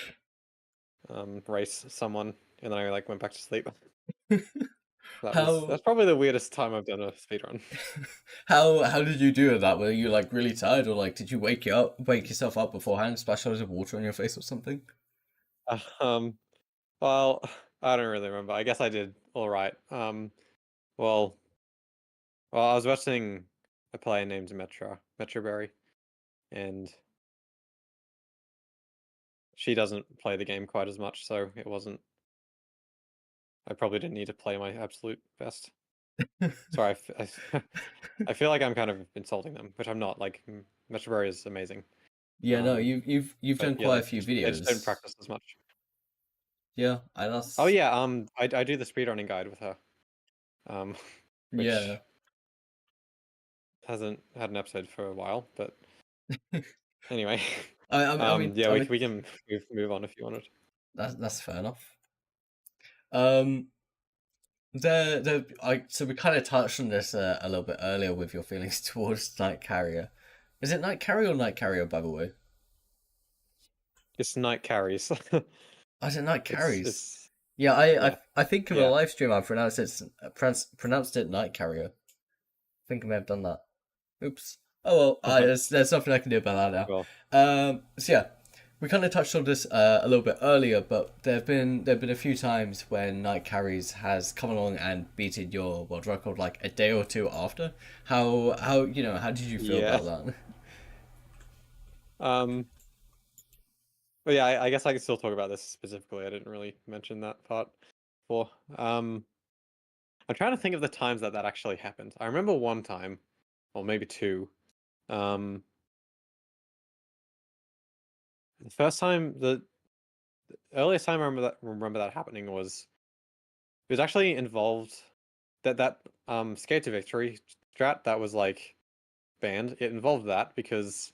race someone, and then I like went back to sleep. How That's probably the weirdest time I've done a speed run. how did you do that? Were you like really tired, or like did you wake yourself up beforehand, splash loads of water on your face or something? Um, well, I don't really remember. I guess I did all right. Well, I was watching a player named Metroberry, and she doesn't play the game quite as much, so it wasn't. I probably didn't need to play my absolute best. Sorry, I feel like I'm kind of insulting them, which I'm not. Like Metroberry is amazing. Yeah, no, Um, you've but done yeah, quite a few they just don't videos. practice as much. Yeah, Oh that's yeah, I do the speedrunning guide with her, um, yeah. which hasn't had an episode for a while, but anyway, yeah, I we mean we can move on if you wanted. that's fair enough. So we kind of touched on this a little bit earlier with your feelings towards Night Carrier. Is it Night Carrier or Night Carrier, by the way? It's night carries. I said Night Carries. It's Yeah, yeah, I think in the yeah. live stream I pronounced it Night Carrier. I think I may have done that. Oops. Oh well, there's nothing I can do about that Well, now. So yeah. we kind of touched on this a little bit earlier, but there've been a few times when Night Carries has come along and beaten your world record like a day or two after. How did you feel Yeah. about that? Um, but yeah, I guess I can still talk about this specifically. I didn't really mention that part before. I'm trying to think of the times that that actually happened. I remember one time, or maybe two. Um, the first time, the earliest time I remember that happening was it was actually involved that Skate to Victory strat that was like banned. It involved that because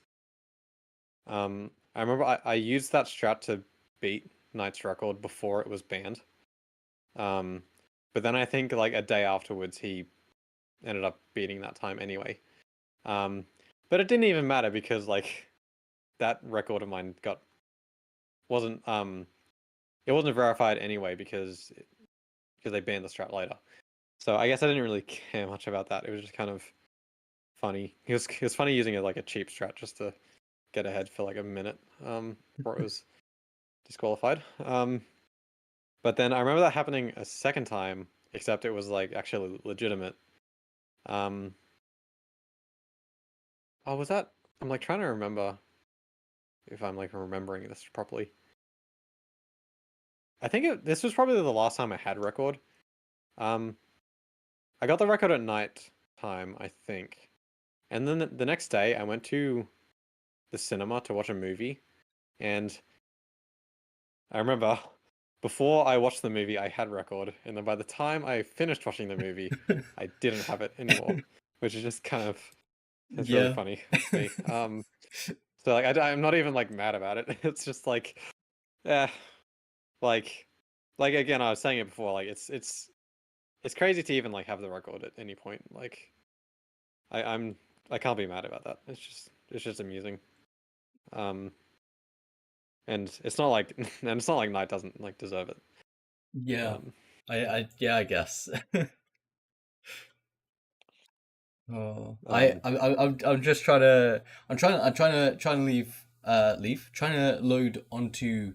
I remember I used that strat to beat Knight's record before it was banned. Um, but then I think like a day afterwards he ended up beating that time anyway. Um, but it didn't even matter because like that record of mine got wasn't it wasn't verified anyway because they banned the strat later. So I guess I didn't really care much about that. It was just kind of funny. It was funny using it like a cheap strat just to get ahead for like a minute before it was disqualified. But then I remember that happening a second time, except it was like actually legitimate. Um, oh, was that? I'm like trying to remember if I'm like remembering this properly. I think this was probably the last time I had record. Um, I got the record at night time, I think, and then the next day I went to the cinema to watch a movie, and I remember before I watched the movie I had record, and then by the time I finished watching the movie, I didn't have it anymore, which is just kind of it's really Yeah. funny to me. So like I'm not even like mad about it. It's just like, yeah, like, like again, I was saying it before. Like it's crazy to even like have the record at any point. Like I'm I can't be mad about that. It's just amusing. Um, and it's not like and it's not like Knight doesn't like deserve it. Yeah. Um, Yeah, I guess. Oh, um, I'm just trying to leave trying to load onto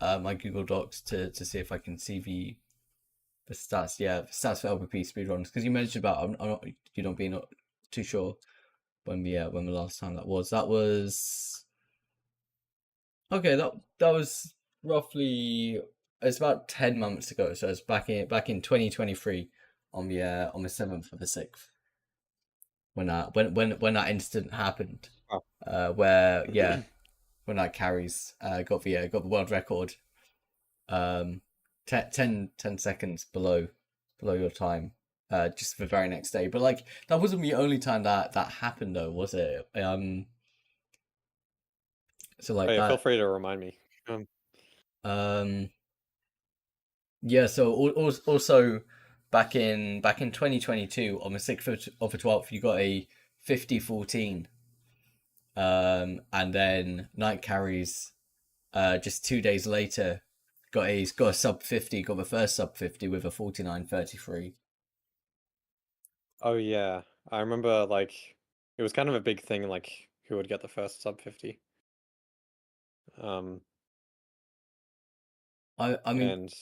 my Google Docs to see if I can see the stats. Yeah, the stats for LPP speedruns because you mentioned about I'm not you don't being not too sure when the last time that was. That was okay. That was roughly it's about 10 months ago. So it's back in 2023 on the 7th of the 6th when that incident happened, oh. where when that carries got the world record, um, 10 seconds below your time, just the very next day. But like that wasn't the only time that happened though, was it? So Oh like yeah, feel that, free to remind me. um, yeah. So also back in 2022 on the 6th of the 12th, you got a 50-14. And then Night Carries just 2 days later got a sub 50, got the first sub 50 with a 49-33. Oh yeah, I remember like it was kind of a big thing like who would get the first sub 50. Um, I mean, and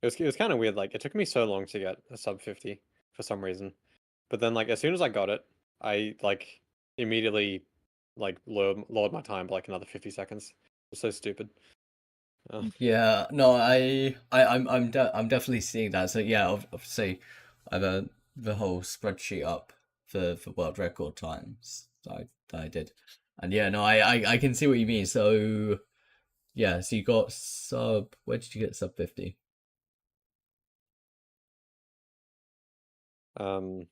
it was kind of weird. Like it took me so long to get a sub 50 for some reason. But then like as soon as I got it, I like immediately like lowered my time by like another 50 seconds. It was so stupid. Uh, yeah, no, I'm definitely seeing that. So yeah, obviously, I have the whole spreadsheet up for world record times that I did, and yeah, no, I can see what you mean. So yeah, so you got sub. Where did you get sub 50? um,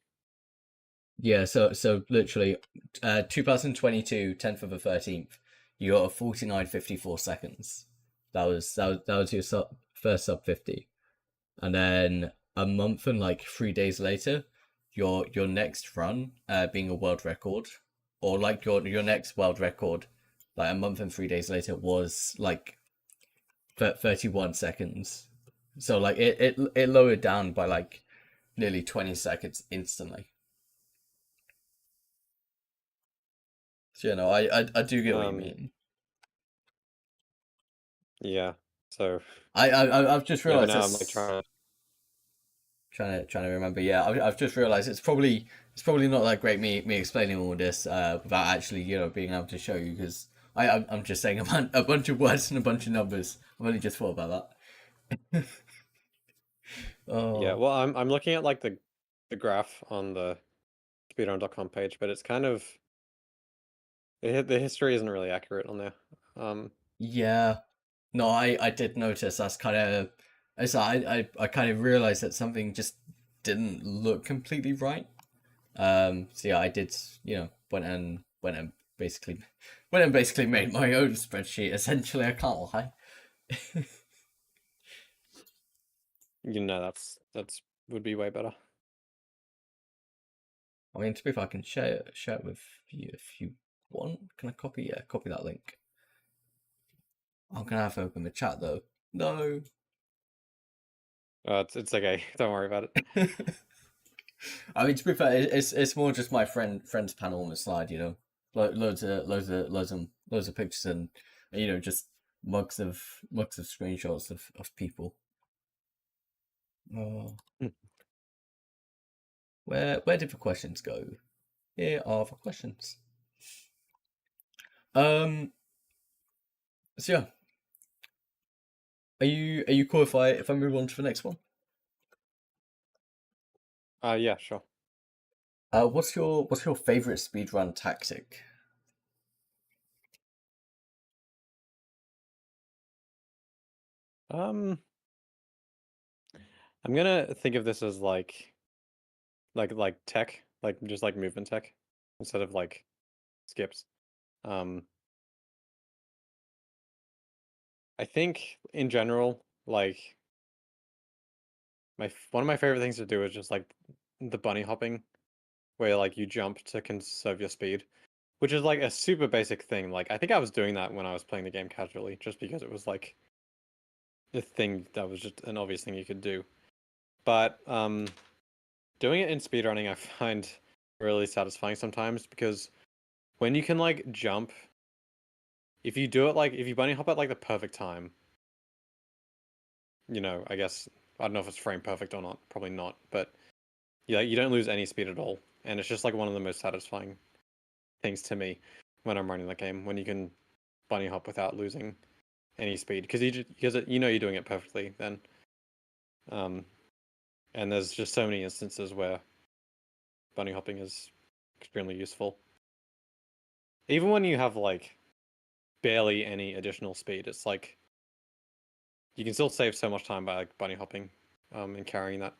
Yeah, so literally, 2022, 10th of the 13th, you got a 49:54 seconds. That was your first sub 50, and then a month and like 3 days later, your next run, being a world record, or like your next world record, like a month and 3 days later was like 31 seconds. So like it lowered down by like nearly 20 seconds instantly. So, no, I do get what you Um, mean. yeah. So I've just yeah, for realized now I'm like this. trying to. Trying to remember. Yeah, I've just realized it's probably not that great me explaining all this without actually being able to show you, because I'm just saying a bunch of words and a bunch of numbers. I've only just thought about that. Yeah, Oh well, I'm looking at like the graph on the speedrun.com page, but it's kind of the history isn't really accurate on there. Um, yeah, no, I did notice that's kind of. I kind of realized that something just didn't look completely right. So yeah, I did, went and basically made my own spreadsheet. Essentially, I can't lie. that's would be way better. I mean, to be fair, I can share it with you if you want. Can I copy? Yeah, copy that link. I'm gonna have to open the chat though. No. It's okay. Don't worry about it. I mean, to be fair, it's more just my friends panel on the slide. Loads of pictures and just mugs of screenshots of people. Oh, Hmm. where did the questions go? Here are the questions. Um. So yeah, are you cool if I move on to the next one? Yeah, sure. What's your favorite speedrun tactic? Um, I'm gonna think of this as like tech, like just like movement tech, instead of like skips. Um, I think in general, like one of my favorite things to do is just like the bunny hopping, where like you jump to conserve your speed, which is like a super basic thing. Like I think I was doing that when I was playing the game casually, just because it was like the thing that was just an obvious thing you could do. But doing it in speedrunning I find really satisfying sometimes, because when you can like jump, if you do it like if you bunny hop at like the perfect time, I guess I don't know if it's frame perfect or not, probably not, but yeah, you don't lose any speed at all. And it's just like one of the most satisfying things to me when I'm running the game, when you can bunny hop without losing any speed, because you're doing it perfectly then. Um, and there's just so many instances where bunny hopping is extremely useful. Even when you have like barely any additional speed, it's like you can still save so much time by like bunny hopping, and carrying that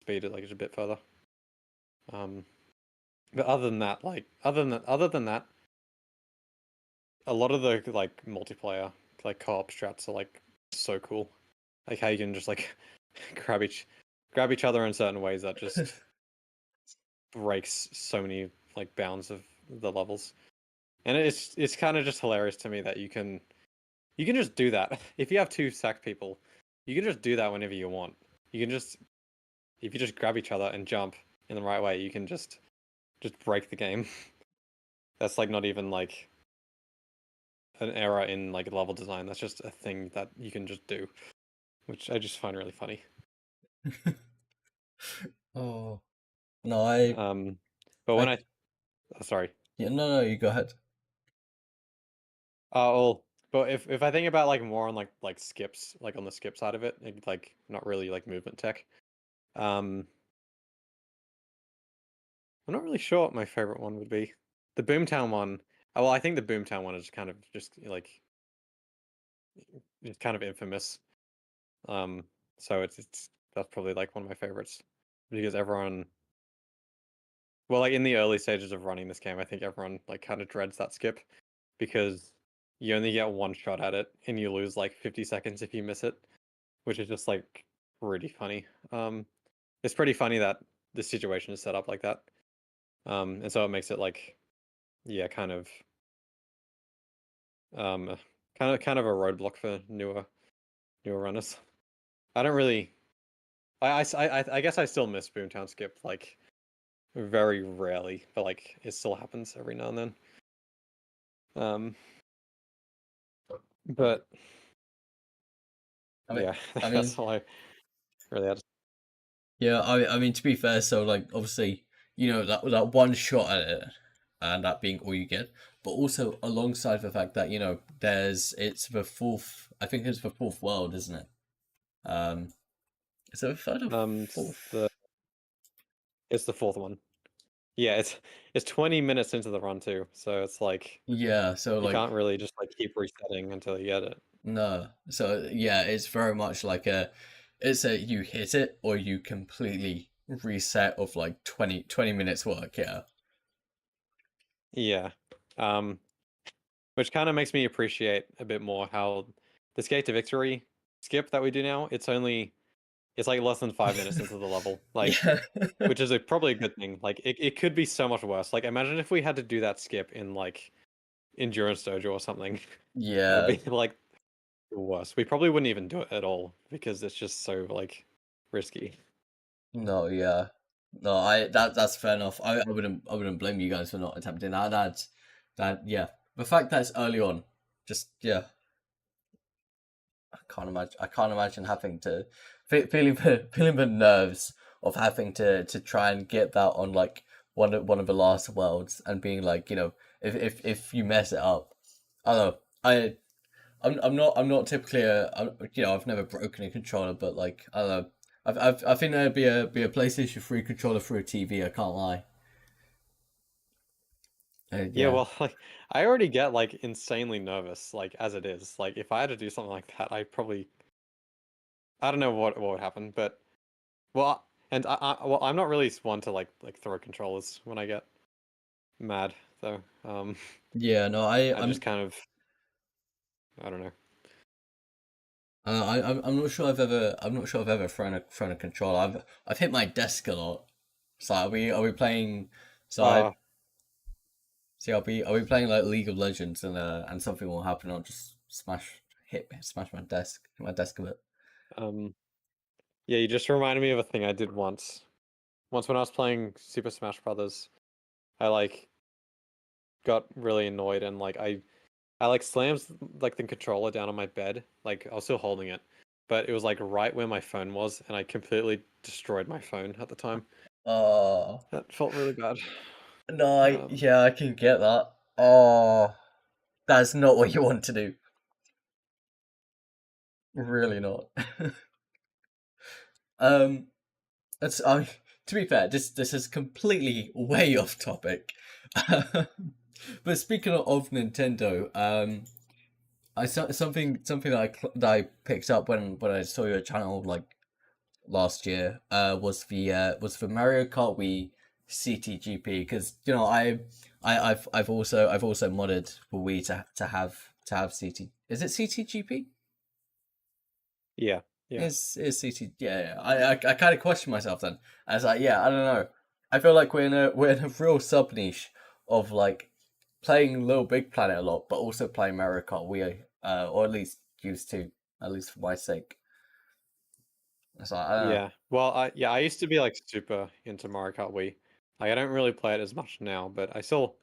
speed like just a bit further. Um, but other than that, a lot of the like multiplayer like co-op strats are like so cool. Like how you can just like grab each other in certain ways that just breaks so many like bounds of the levels. And it's kind of just hilarious to me that you can just do that. If you have two sack people, you can just do that whenever you want. You can just if you just grab each other and jump in the right way, you can just break the game. That's like not even like an error in like level design. That's just a thing that you can just do, which I just find really funny. Oh no, I Um, but when I I sorry. yeah, no, you go ahead. Well, but if I think about like more on like skips, like on the skip side of it, like not really like movement tech. Um, I'm not really sure what my favorite one would be. The Boomtown one. Well, I think the Boomtown one is kind of just kind of infamous. Um, so it's that's probably like one of my favorites, because everyone, well, like in the early stages of running this game, I think everyone like kind of dreads that skip, because you only get one shot at it and you lose like 50 seconds if you miss it, which is just like really funny. It's pretty funny that the situation is set up like that. And so it makes it like, yeah, um, kind of a roadblock for newer runners. I don't really. I guess I still miss Boomtown Skip like very rarely, but like it still happens every now and then. Um, but I mean, yeah, I that's mean, all I really had. yeah, I mean, to be fair, so like obviously, that one shot at it, and that being all you get, but also alongside the fact that it's the fourth. I think it's the fourth world, isn't it? Um, is it the third or It's fourth? the fourth one. Yeah, it's 20 minutes into the run too, so it's like Yeah, so you like can't really just like keep resetting until you get it. no, so yeah, it's very much like it's a you hit it or you completely reset of like 20 minutes work. Yeah, Yeah. Um, which kind of makes me appreciate a bit more how the Skate to Victory skip that we do now, it's like less than 5 minutes into the level. Like, yeah, which is probably a good thing. Like it could be so much worse. Like imagine if we had to do that skip in like Endurance Dojo or something. It would yeah. be like the worst. We probably wouldn't even do it at all because it's just so like risky. No, yeah. No, that's fair enough. I wouldn't blame you guys for not attempting that. Yeah. The fact that it's early on, just yeah, I can't imagine having to feeling the nerves of having to try and get that on like one of the last worlds and being like, if you mess it up. I don't know. I'm not typically I've never broken a controller, but like I don't know. I think there'd be a PlayStation 3 controller through a TV. I can't lie. Yeah, Yeah, well, like I already get like insanely nervous like as it is. Like if I had to do something like that, I don't know what would happen, but well, and well, I'm not really one to like throw controllers when I get mad though. yeah. No, I I just I'm kind of I don't know. I'm not sure I've ever thrown a controller. I've hit my desk a lot. So are we playing? So I Uh, see. Are we playing like League of Legends and something will happen. I'll just smash my desk a bit. um, yeah, you just reminded me of a thing I did once. Once when I was playing Super Smash Brothers, I like got really annoyed and like I like slammed like the controller down on my bed. Like I was still holding it, but it was like right where my phone was, and I completely destroyed my phone at the time. Oh That felt really bad. no, Um, yeah, I can get that. Oh, that's not what you want to do. Really not. um, that's to be fair, this is completely way off topic. But speaking of Nintendo, I saw something that I picked up when I saw your channel like last year. Was the Mario Kart Wii CTGP because I've also modded for Wii to have CT. Is it CTGP? yeah, yeah, Is CT? Yeah, yeah. I kind of question myself then. I was like, yeah, I don't know. I feel like we're in a real sub niche of like playing Little Big Planet a lot, but also playing Mario Kart Wii, or at least used to, at least for my sake. It's like I don't know. yeah. Well, I used to be like super into Mario Kart Wii. Like, I don't really play it as much now, but I still.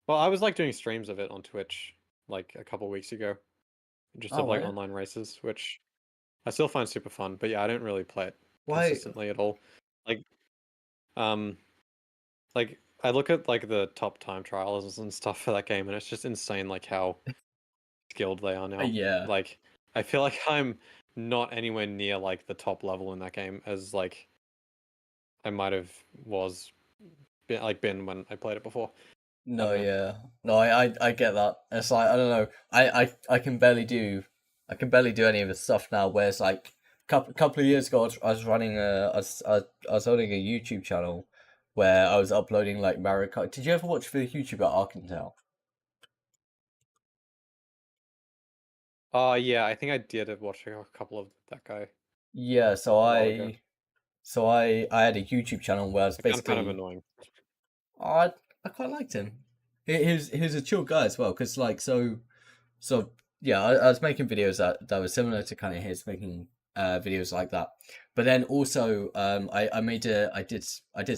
Well, I was like doing streams of it on Twitch like a couple weeks ago, just Oh, of like why? online races, which I still find super fun. But yeah, I don't really play it Why? consistently at all. Like, um, like I look at like the top time trials and stuff for that game, and it's just insane like how skilled they are now. Yeah. Like I feel like I'm not anywhere near like the top level in that game as like I might have was been when I played it before. I No, don't know. yeah. No, I get that. It's like I don't know. I can barely do any of the stuff now. Whereas like couple of years ago, I was running I was owning a YouTube channel where I was uploading like Mario Kart. Did you ever watch the YouTuber Arkantel? Yeah, I think I did watch a couple of that guy Yeah. So a while ago. I had a YouTube channel where I was I found kind of basically annoying. I quite liked him. He was a chill guy as well. Cause like so yeah, I was making videos that were similar to kind of his making videos like that. But then also, I did.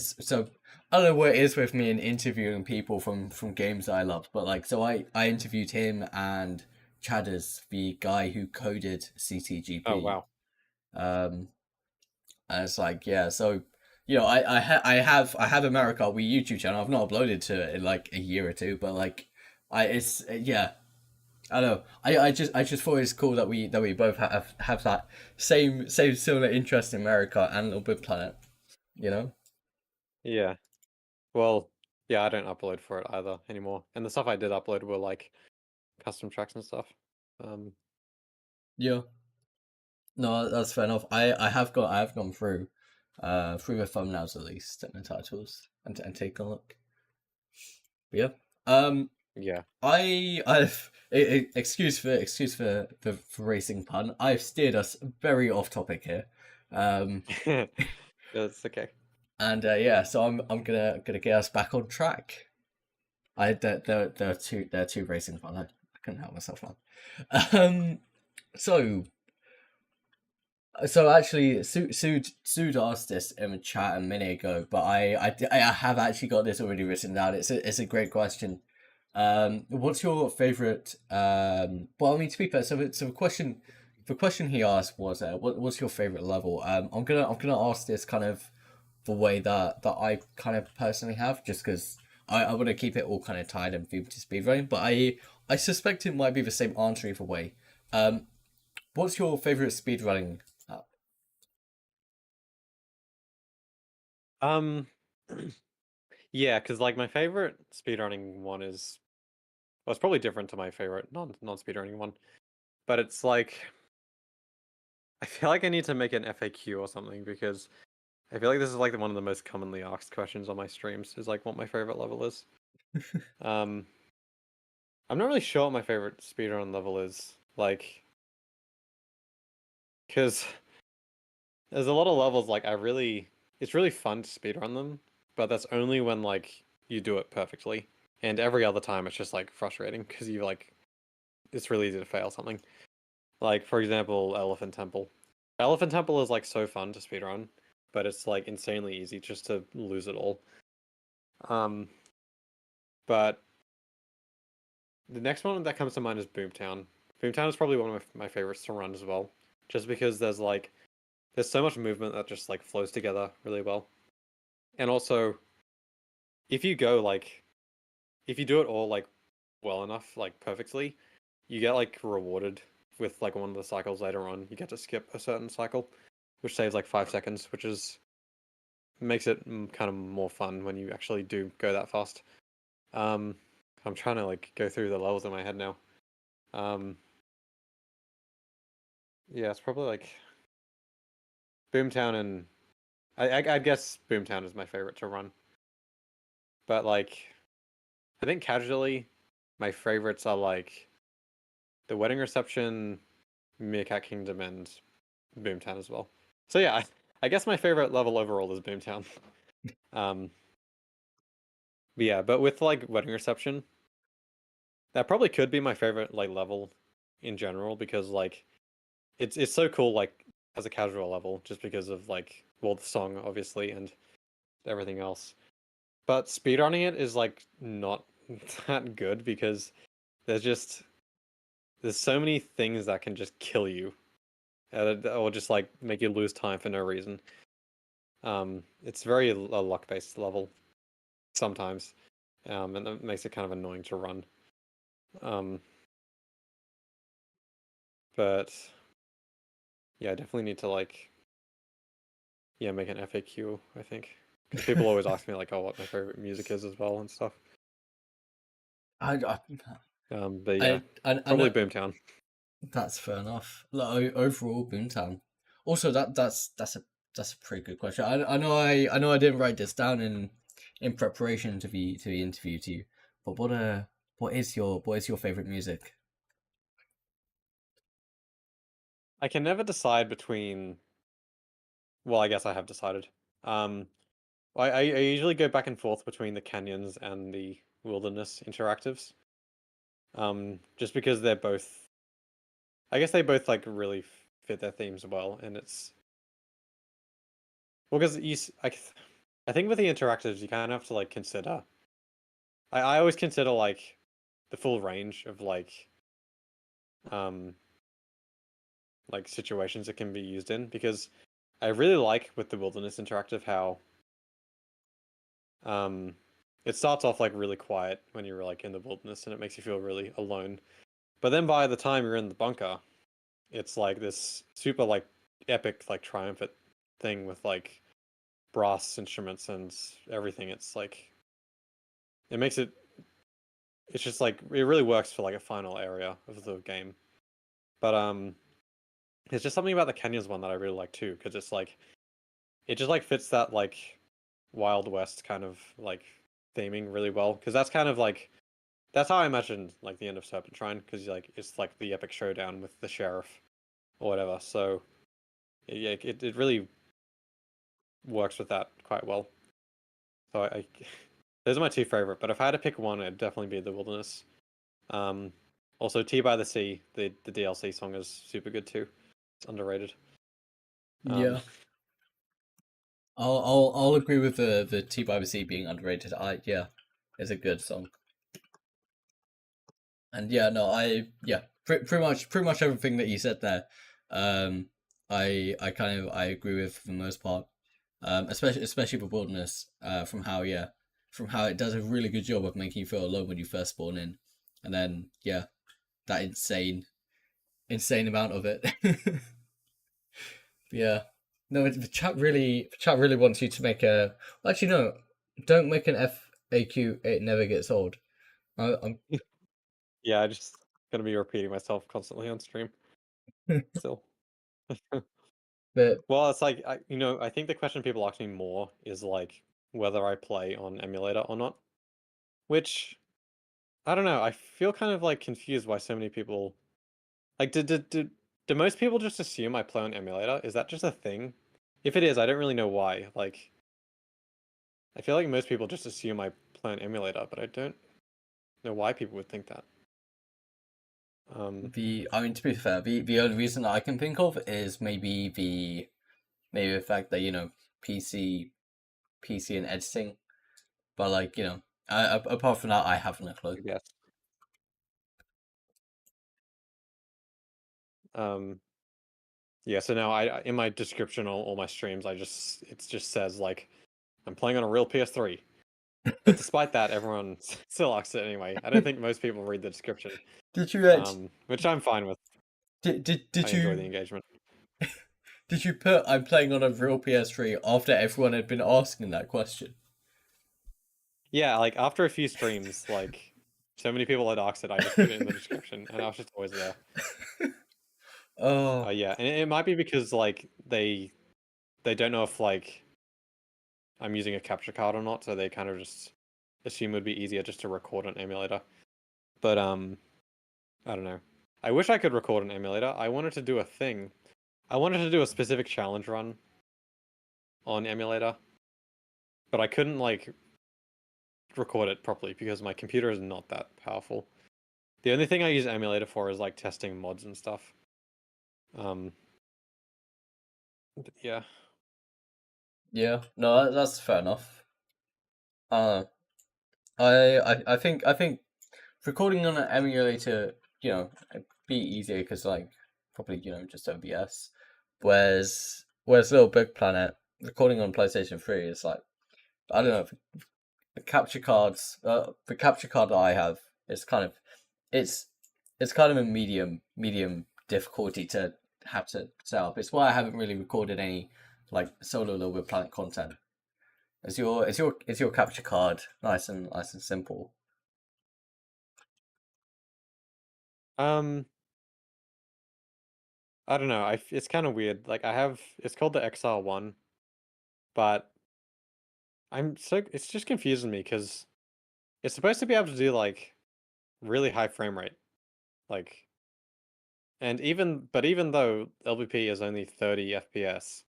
So I don't know what it is with me in interviewing people from games that I love, but like, so I interviewed him and Chadders, the guy who coded Oh CTGP. wow. Um, and it's like, yeah, so I have a Mario Kart Wii YouTube channel. I've not uploaded to it in like a year or two, but like, yeah. I know. I just thought it's cool that we both have that same similar interest in Mario Kart and Little Big Planet. You know. Yeah. Well, yeah, I don't upload for it either anymore. And the stuff I did upload were like custom tracks and stuff. Um, Yeah. No, that's fair enough. I have gone through the thumbnails at least and the titles and take a look. But yeah. yeah. Excuse for the racing pun. I've steered us very off topic here. Um, It's okay. and yeah, so I'm gonna get us back on track. There are two racing fun. I couldn't help myself now. Um, so actually, Sue asked this in the chat a minute ago, but I have actually got this already written down. It's a great question. What's your favorite? Well, I mean, to be fair, so the question he asked was, what's your favorite level? I'm gonna ask this kind of the way that I kind of personally have, just because I want to keep it all kind of tied and themed to speedrunning. But I suspect it might be the same answer either way. What's your favorite speedrunning app? Um, yeah, because like my favorite speedrunning one is, well, it's probably different to my favorite non speedrunning one, but it's like I feel like I need to make an FAQ or something because I feel like this is like one of the most commonly asked questions on my streams is like what my favorite level is. Um, I'm not really sure what my favorite speedrun level is, like, because there's a lot of levels like it's really fun to speedrun them, but that's only when like you do it perfectly. And every other time it's just like frustrating because you like it's really easy to fail something. Like for example, Elephant Temple. Elephant Temple is like so fun to speedrun, but it's like insanely easy just to lose it all. Um, but the next one that comes to mind is Boomtown. Boomtown is probably one of my favorites to run as well, just because there's so much movement that just like flows together really well. And also, if you go like if you do it all like well enough, like perfectly, you get like rewarded with like one of the cycles later on. You get to skip a certain cycle, which saves like 5 seconds, which is makes it kind of more fun when you actually do go that fast. Um, I'm trying to like go through the levels in my head now. Um, yeah, it's probably like Boomtown and I'd guess Boomtown is my favorite to run. But like I think casually, my favorites are like the Wedding Reception, Meerkat Kingdom, and Boomtown as well. So yeah, I guess my favorite level overall is Boomtown. Um, but yeah, but with like Wedding Reception, that probably could be my favorite like level in general because like it's so cool like as a casual level just because of like well the song obviously and everything else. But speedrunning it is like not that good because there's just there's so many things that can just kill you or just like make you lose time for no reason. It's very a luck-based level sometimes, and that makes it kind of annoying to run. Um, but yeah, I definitely need to like yeah make an FAQ. I think because people always ask me like, oh, what my favorite music is as well and stuff. I But yeah, I probably know Boomtown. that's fair enough. Like, overall, Boomtown. Also, that's a pretty good question. I know I didn't write this down in preparation to the interview to you, but what is your favorite music? I can never decide between. Well, I guess I have decided. Um, I usually go back and forth between the canyons and the wilderness interactives. Just because they're both, I guess they both like really fit their themes well, and it's well because I think with the interactives you kind of have to like consider. I always consider like the full range of um situations it can be used in because I really like with the wilderness interactive how um it starts off like really quiet when you're like in the wilderness and it makes you feel really alone. But then by the time you're in the bunker, it's like this super like epic like triumphant thing with like brass instruments and everything. It's like it makes it it's just like it really works for like a final area of the game. But there's just something about the Canyons one that I really like too, because it's like it just like fits that like Wild West kind of like theming really well. Because that's kind of like that's how I imagined like the end of Serpentine, because like it's like the epic showdown with the sheriff or whatever. So yeah, it really works with that quite well. So I those are my two favorite. But if I had to pick one, it'd definitely be the Wilderness. Um, Also Tea by the Sea, the DLC song is super good too. It's underrated. Um, Yeah. I'll agree with the T by the Sea being underrated. Yeah, it's a good song. And yeah, no, pretty much everything that you said there. Um, I kind of I agree with for the most part. Especially the wilderness. From how it does a really good job of making you feel alone when you first spawn in, and then yeah, that insane amount of it. Yeah. No, the chat really wants you to make a. Well, actually, no, don't make an FAQ. It never gets old. I'm. yeah, I just gonna be repeating myself constantly on stream still. But Well, it's like I think the question people ask me more is like whether I play on emulator or not, which I don't know. I feel kind of like confused why so many people like do most people just assume I play on emulator? Is that just a thing? If it is, I don't really know why. Like I feel like most people just assume I play on emulator, but I don't know why people would think that. I mean, to be fair, the only reason that I can think of is maybe the fact that PC and editing. But like apart from that, I haven't a clue. I guess. Um, yeah, so now in my description on all my streams, it just says like I'm playing on a real PS3. But despite that, everyone still asks it anyway. I don't think most people read the description, Did you which I'm fine with. I did enjoy the you engagement. did you put I'm playing on a real PS3 after everyone had been asking that question? Yeah, like after a few streams, like so many people had asked it, I just put it in the description, and I was just always there. Oh, Yeah, and it might be because like they don't know if like I'm using a capture card or not, so they kind of just assume it would be easier just to record on emulator. But I don't know. I wish I could record an emulator. I wanted to do a thing. I wanted to do a specific challenge run on emulator, but I couldn't like record it properly because my computer is not that powerful. The only thing I use emulator for is like testing mods and stuff. Um, yeah. yeah. No, that's fair enough. Uh, I think recording on an emulator, it'd be easier because like probably just OBS. Whereas Little Big Planet recording on PlayStation 3 is like I don't know the capture card that I have is it's it's kind of a medium difficulty to have to set up. It's why I haven't really recorded any like solo Little Big Planet content. Is your capture card nice and simple? Um, I don't know. It's kind of weird. Like it's called the XR1, but it's just confusing me because it's supposed to be able to do like really high frame rate, like, and even though LVP is only 30 FPS,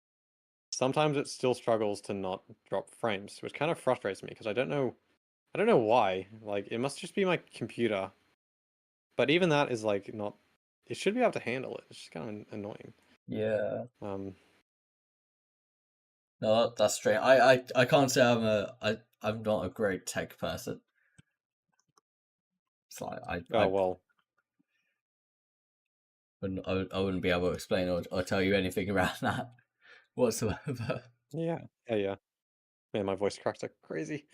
sometimes it still struggles to not drop frames, which kind of frustrates me because I don't know why. Like, it must just be my computer, but even that is like not. It should be able to handle it. It's just kind of annoying. Yeah. Um, No, that's strange. I can't say I'm not a great tech person. It's like oh well, I wouldn't be able to explain or tell you anything around that whatsoever. yeah, yeah. Man, my voice cracks like crazy.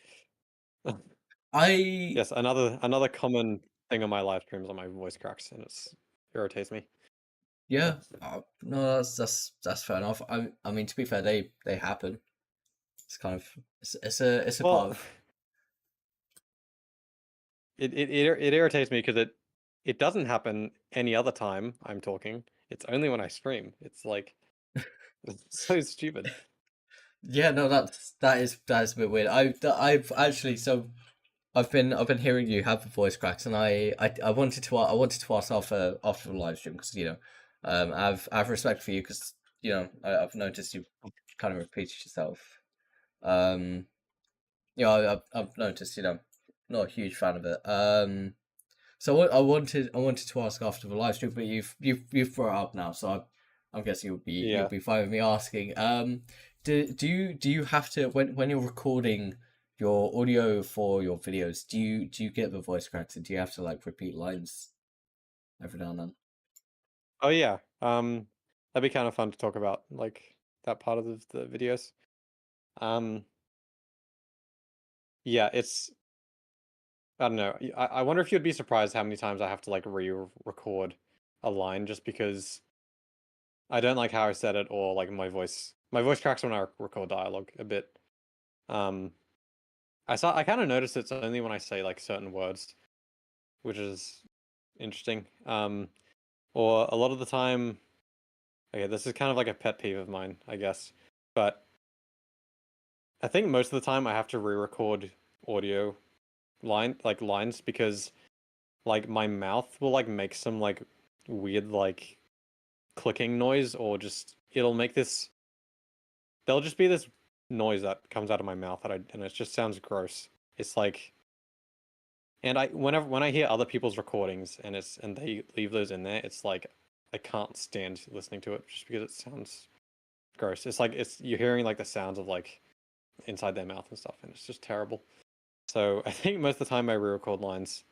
I Yes, another common thing on my live streams on my voice cracks, and it's irritates me. yeah. No, that's fair enough. I mean, to be fair, they happen. It's kind of it's a part Well, of. it irritates me because it doesn't happen any other time I'm talking. It's only when I stream. It's like it's so stupid. Yeah, no, that is a bit weird. I've actually I've been hearing you have the voice cracks, and I wanted to ask after the live stream because I've respect for you because I've noticed you kind of repeated yourself. Um, I've noticed not a huge fan of it. So I wanted to ask after the live stream, but you've brought it up now, so I'm guessing you'll Yeah. be fine with me asking. Do you have to when you're recording your audio for your videos? Do you get the voice cracks and do you have to like repeat lines every now and then? Oh yeah. That'd be kind of fun to talk about, like that part of the videos. Um, yeah, it's I don't know. I wonder if you'd be surprised how many times I have to like re-record a line just because I don't like how I said it or like my voice cracks when I record dialogue a bit. Um, I kind of notice it's only when I say like certain words, which is interesting. Or a lot of the time, okay, this is kind of like a pet peeve of mine, I guess. But I think most of the time I have to re-record audio lines because like my mouth will like make some like weird like clicking noise or just it'll make this there'll just be this noise that comes out of my mouth and it just sounds gross. It's like and when I hear other people's recordings and they leave those in there, it's like I can't stand listening to it just because it sounds gross. It's like it's you're hearing like the sounds of like inside their mouth and stuff, and it's just terrible. So I think most of the time I re-record lines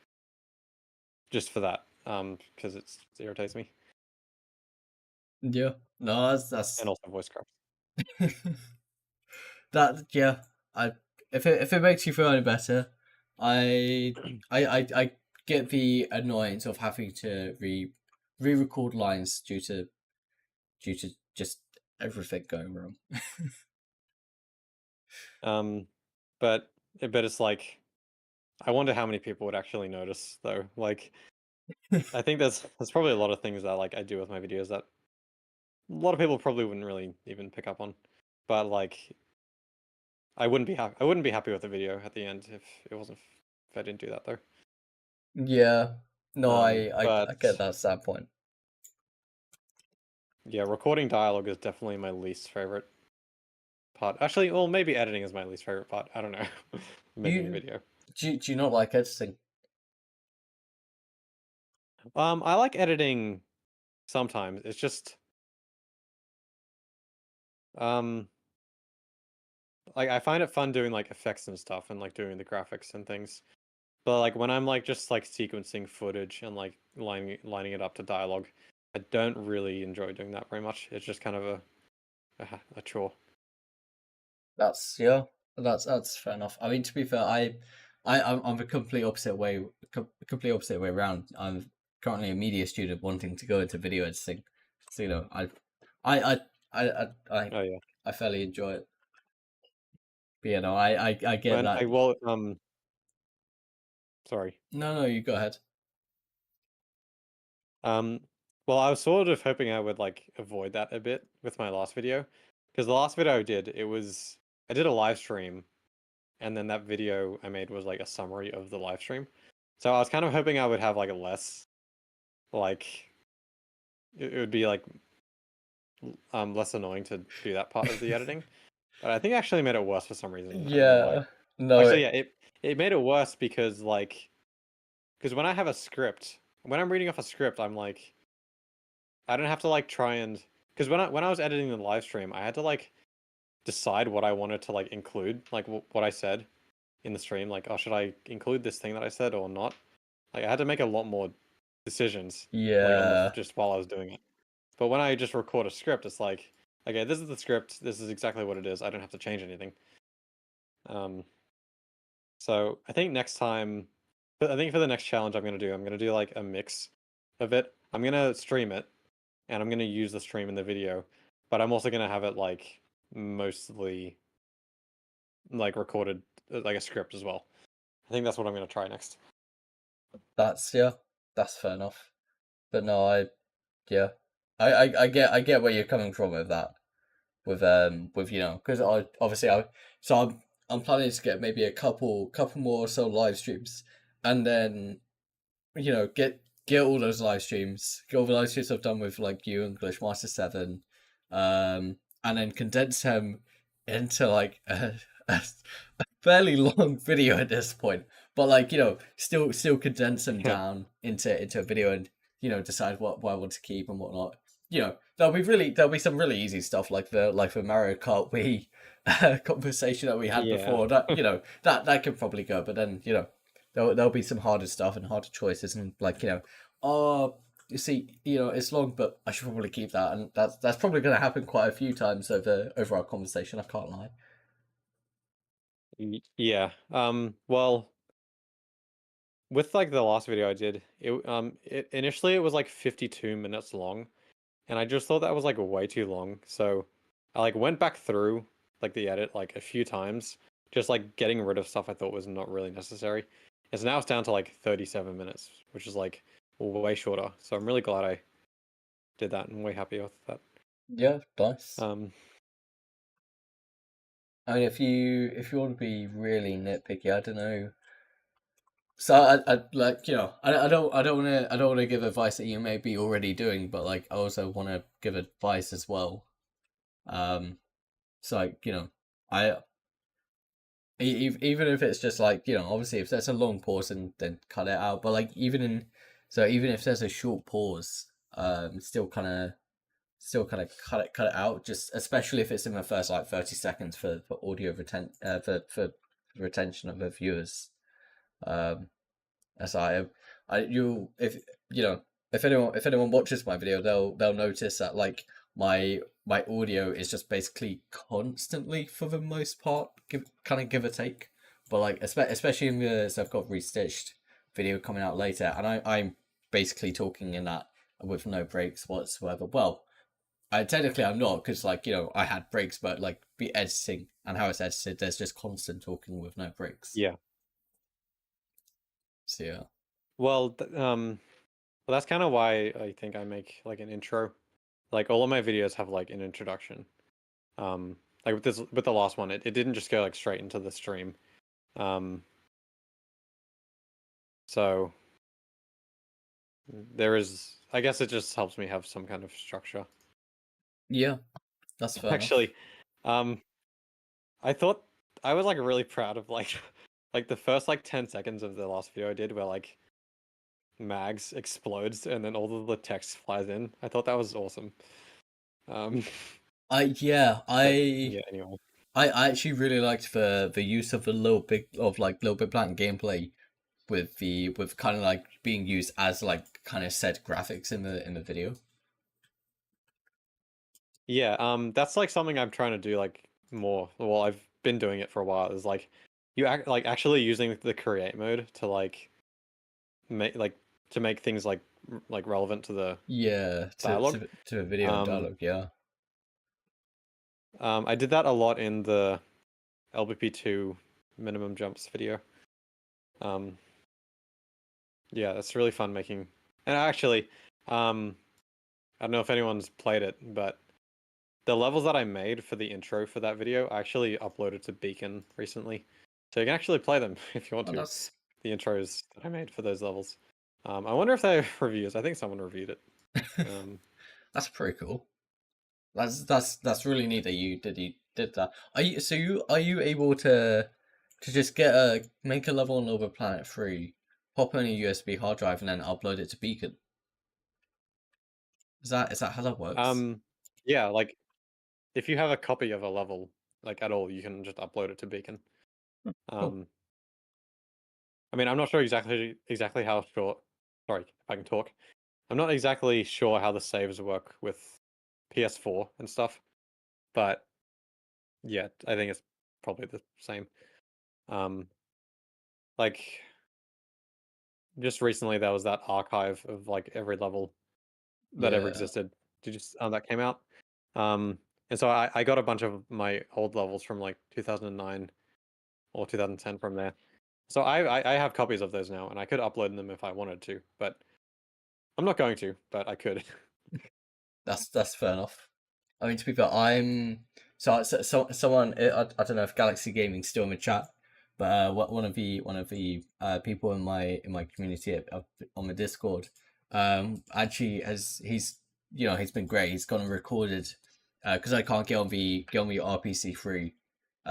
just for that, because it irritates me, Yeah, no, that's and also voice cracks. that. Yeah, I if it makes you feel any better, I I get the annoyance of having to re-record lines due to just everything going wrong. Um, but it's like I wonder how many people would actually notice though. Like I think there's probably a lot of things that like I do with my videos that a lot of people probably wouldn't really even pick up on, but like I wouldn't be happy with the video at the end if it wasn't if I didn't do that though. Yeah, no, I But get that standpoint. yeah, recording dialogue is definitely my least favorite part. Actually, well, maybe editing is my least favorite part. I don't know. Making a You video. do you not like editing? I like editing sometimes. It's just um like I find it fun doing like effects and stuff and like doing the graphics and things. But like when I'm like just like sequencing footage and like lining it up to dialogue, I don't really enjoy doing that very much. It's just kind of a chore. That's yeah, that's fair enough. I mean, to be fair, I'm the complete opposite way around. I'm currently a media student wanting to go into video editing, so I I I I I, Oh yeah. I fairly enjoy it. But I get When that. I well sorry. No, you go ahead. Um, well, I was sort of hoping I would like avoid that a bit with my last video, because the last video I did, I did a live stream, and then that video I made was like a summary of the live stream. So I was kind of hoping I would have like a less like it would be like less annoying to do that part of the editing. But I think it actually made it worse for some reason. I don't know why. Yeah, no, Actually, yeah, it made it worse because like because when I have a script, when I'm reading off a script, I'm like I don't have to like try and because when I was editing the live stream, I had to like decide what I wanted to like include, like what I said in the stream. Like, oh, should I include this thing that I said or not? Like, I had to make a lot more decisions, like on the Yeah, just while I was doing it. But when I just record a script, it's like, okay, this is the script. This is exactly what it is. I don't have to change anything. Um, so I think next time, I think for the next challenge I'm gonna do like a mix of it. I'm gonna stream it, and I'm gonna use the stream in the video, but I'm also gonna have it like mostly like recorded like a script as well. I think that's what I'm gonna try next. yeah, that's fair enough. But no, yeah, I get where you're coming from with that. With because I'm planning to get maybe a couple more or so live streams, and then get all those live streams, get all the live streams I've done with like you and Glitchmaster 7, and then condense them into like a fairly long video at this point. But like still condense them Yeah, down into a video, and decide what I want to keep and whatnot. There'll be some really easy stuff like the Mario Kart Wii conversation that we had yeah, before. That that can probably go, but then there'll be some harder stuff and harder choices, and like oh, you see, it's long, but I should probably keep that, and that's probably going to happen quite a few times over our conversation. I can't lie. yeah. Well, with like the last video I did, it initially it was like 52 minutes long, and I just thought that was like way too long. So I like went back through like the edit like a few times, just like getting rid of stuff I thought was not really necessary. And so now it's down to like 37 minutes, which is like way shorter. So I'm really glad I did that and way happy with that. Yeah, nice. Um, I mean, if you want to be really nitpicky, I don't know. So I like I don't want to give advice that you may be already doing, but like I also want to give advice as well. So like I even if it's just like obviously if there's a long pause, and then cut it out, but like even if there's a short pause, still kind of cut it out, just especially if it's in the first like 30 seconds for audio for retention of the viewers. um as I you if you know if anyone watches my video, they'll notice that like my audio is just basically constantly for the most part, give or take. But like especially in the so I've got restitched video coming out later, and I'm basically talking in that with no breaks whatsoever. Well, I'm not, because like I had breaks, but like the editing and how it's edited, there's just constant talking with no breaks. yeah. So yeah. Well, well, that's kind of why I think I make like an intro. Like all of my videos have like an introduction. Um, like with the last one, it didn't just go like straight into the stream. Um, so there is, I guess it just helps me have some kind of structure. Yeah, that's fair enough. Actually, um, I thought I was like really proud of like like the first like 10 seconds of the last video I did where like Mags explodes and then all of the text flies in. I thought that was awesome. Um, I yeah, but yeah, anyway. I actually really liked the use of Little Big Planet gameplay with kind of like being used as like kind of set graphics in the video. Yeah, that's like something I'm trying to do like more. Well, I've been doing it for a while. Is like you act like actually using the create mode to like to make things like relevant to the Yeah, dialogue. to a video and Um, dialogue. Yeah. I did that a lot in the LBP2 minimum jumps video. Um, yeah, that's really fun making. And actually, I don't know if anyone's played it, but the levels that I made for the intro for that video, I actually uploaded to Beacon recently. So you can actually play them if you want Oh, to. that's The intros that I made for those levels. I wonder if they have reviews. I think someone reviewed it. Um, that's pretty cool. That's really neat that you did that. Are you able to just make a level on Over Planet 3, pop on a USB hard drive, and then upload it to Beacon? Is that how that works? um, Yeah, like if you have a copy of a level, like at all, you can just upload it to Beacon. Cool. I mean, I'm not sure exactly how short. Sorry, if I can talk. I'm not exactly sure how the saves work with PS4 and stuff, but yeah, I think it's probably the same. Um, like just recently there was that archive of like every level that ever Yeah. existed. Did you that came out? Um, and so I got a bunch of my old levels from like 2009 or 2010 from there. So I have copies of those now, and I could upload them if I wanted to, but I'm not going to, but I could. That's fair enough. I mean, to be fair, I'm someone. I don't know if Galaxy Gaming's still in the chat, but one of the people in my community on the Discord, actually has he's been great. He's gone and recorded because I can't get on the RPC free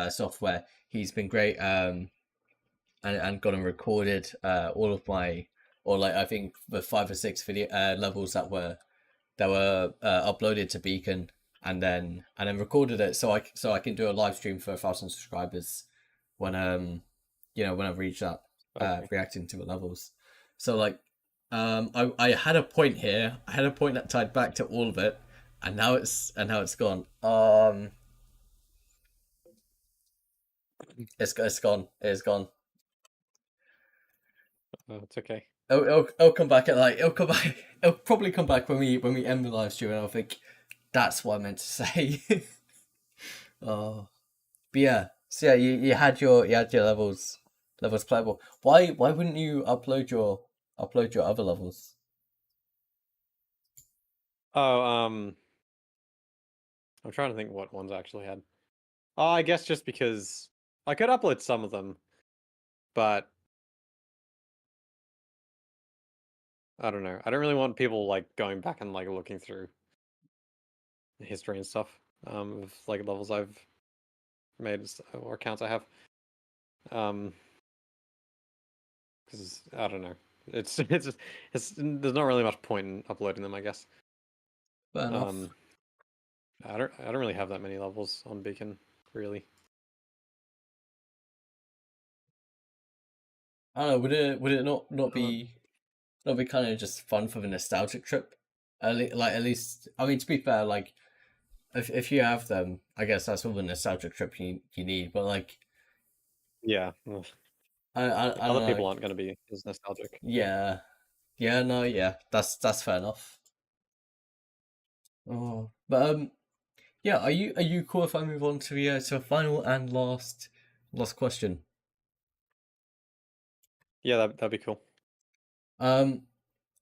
software. He's been great and gone and recorded all of my or like I think the 5 or 6 video levels that were uploaded to Beacon and then recorded it so I can do a live stream for 1,000 subscribers when when I've reached that Okay. reacting to the levels. So like I had a point here. I had a point that tied back to all of it, and now it's gone. It's gone. It's gone. It's okay. It'll come back at like it'll come back. It'll probably come back when we end the live stream, and I'll think that's what I meant to say. Oh. But yeah, so yeah, you had your levels playable. Why wouldn't you upload your other levels? Oh, I'm trying to think what ones I actually had. Oh, I guess just because I could upload some of them, but I don't know. I don't really want people like going back and like looking through history and stuff of like levels I've made or accounts I have. Um, because I don't know. It's there's not really much point in uploading them, I guess. Fair enough. Um, I don't really have that many levels on Beacon, really. I don't know. Would it Uh, not be kind of just fun for the nostalgic trip? Like at least I mean to be fair, like if you have them, I guess that's all the nostalgic trip you need. But like yeah, ugh. I don't Other know. people aren't going to be as nostalgic. Yeah, no, yeah. That's fair enough. Oh, but yeah. Are you cool if I move on to a final and last question? Yeah, that'd be cool. Um,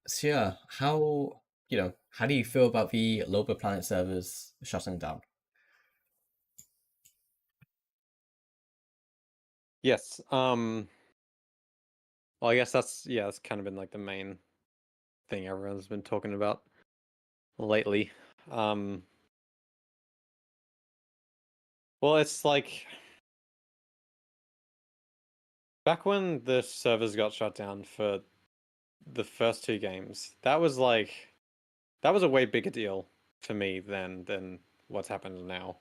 so yeah, how do you feel about the LittleBigPlanet servers shutting down? Yes. Well, I guess that's kind of been like the main thing everyone's been talking about lately. Um, well, it's like back when the servers got shut down for the first two games, that was a way bigger deal for me than what's happened now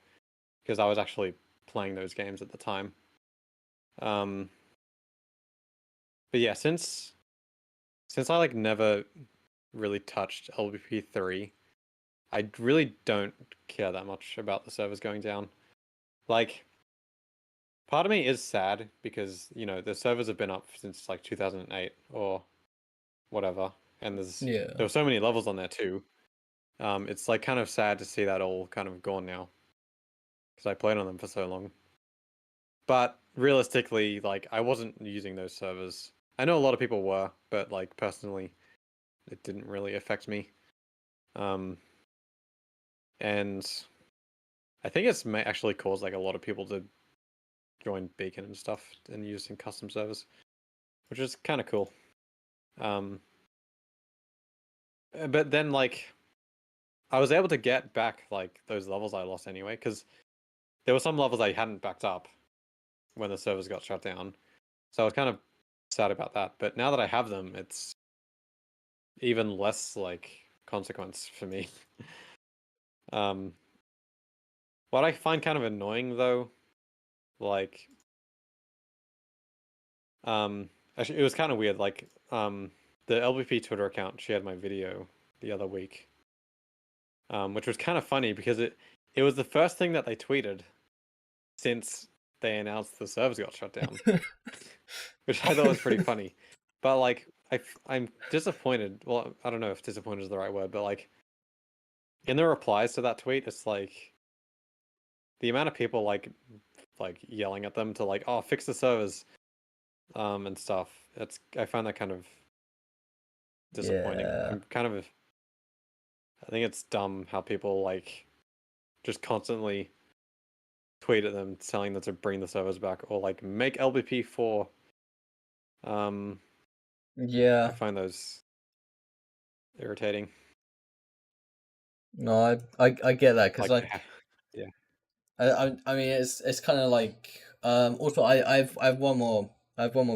because I was actually playing those games at the time. Um, but yeah, since I like never really touched LBP3, I really don't care that much about the servers going down. Like, part of me is sad because, you know, the servers have been up since like 2008 or whatever, and Yeah, there were so many levels on there too. It's like kind of sad to see that all kind of gone now because I played on them for so long. But realistically, like I wasn't using those servers. I know a lot of people were, but like personally, it didn't really affect me. Um, and I think it's may actually caused like a lot of people to join Beacon and stuff and using custom servers, which is kind of cool. Um, but then like I was able to get back like those levels I lost anyway, because there were some levels I hadn't backed up when the servers got shut down. So I was kind of sad about that. But now that I have them, it's even less like consequence for me. What I find kind of annoying though, like actually it was kind of weird, like the LBP Twitter account shared my video the other week. Which was kind of funny because it was the first thing that they tweeted since they announced the servers got shut down, which I thought was pretty funny. But like I'm disappointed. Well, I don't know if disappointed is the right word, but like in the replies to that tweet, it's like the amount of people like yelling at them to like, oh, fix the servers, and stuff. I find that kind of disappointing. Yeah. I'm kind of I think it's dumb how people like just constantly tweet at them telling them to bring the servers back or like make LBP 4. Um, I Yeah. find those irritating. No, I get that because Like, like yeah. I mean it's kind of like also I have one more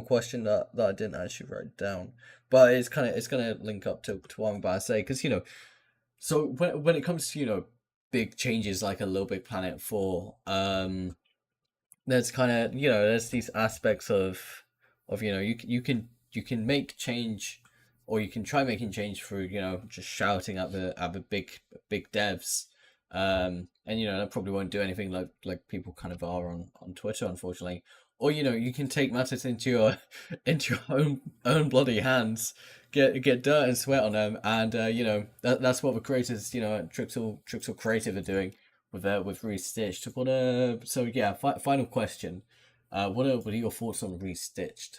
question that I didn't actually write down, but it's gonna link up to what I'm about to say because so when it comes to big changes like a Little Big Planet 4, there's kind of there's these aspects of you can make change, or you can try making change through just shouting at the big devs, and that probably won't do anything like people kind of are on Twitter, unfortunately. Or you can take matters into your into your own bloody hands, get dirt and sweat on them, and that's what the creators at Trixel Creative are doing with Restitched. So yeah, final question. What are your thoughts on Restitched?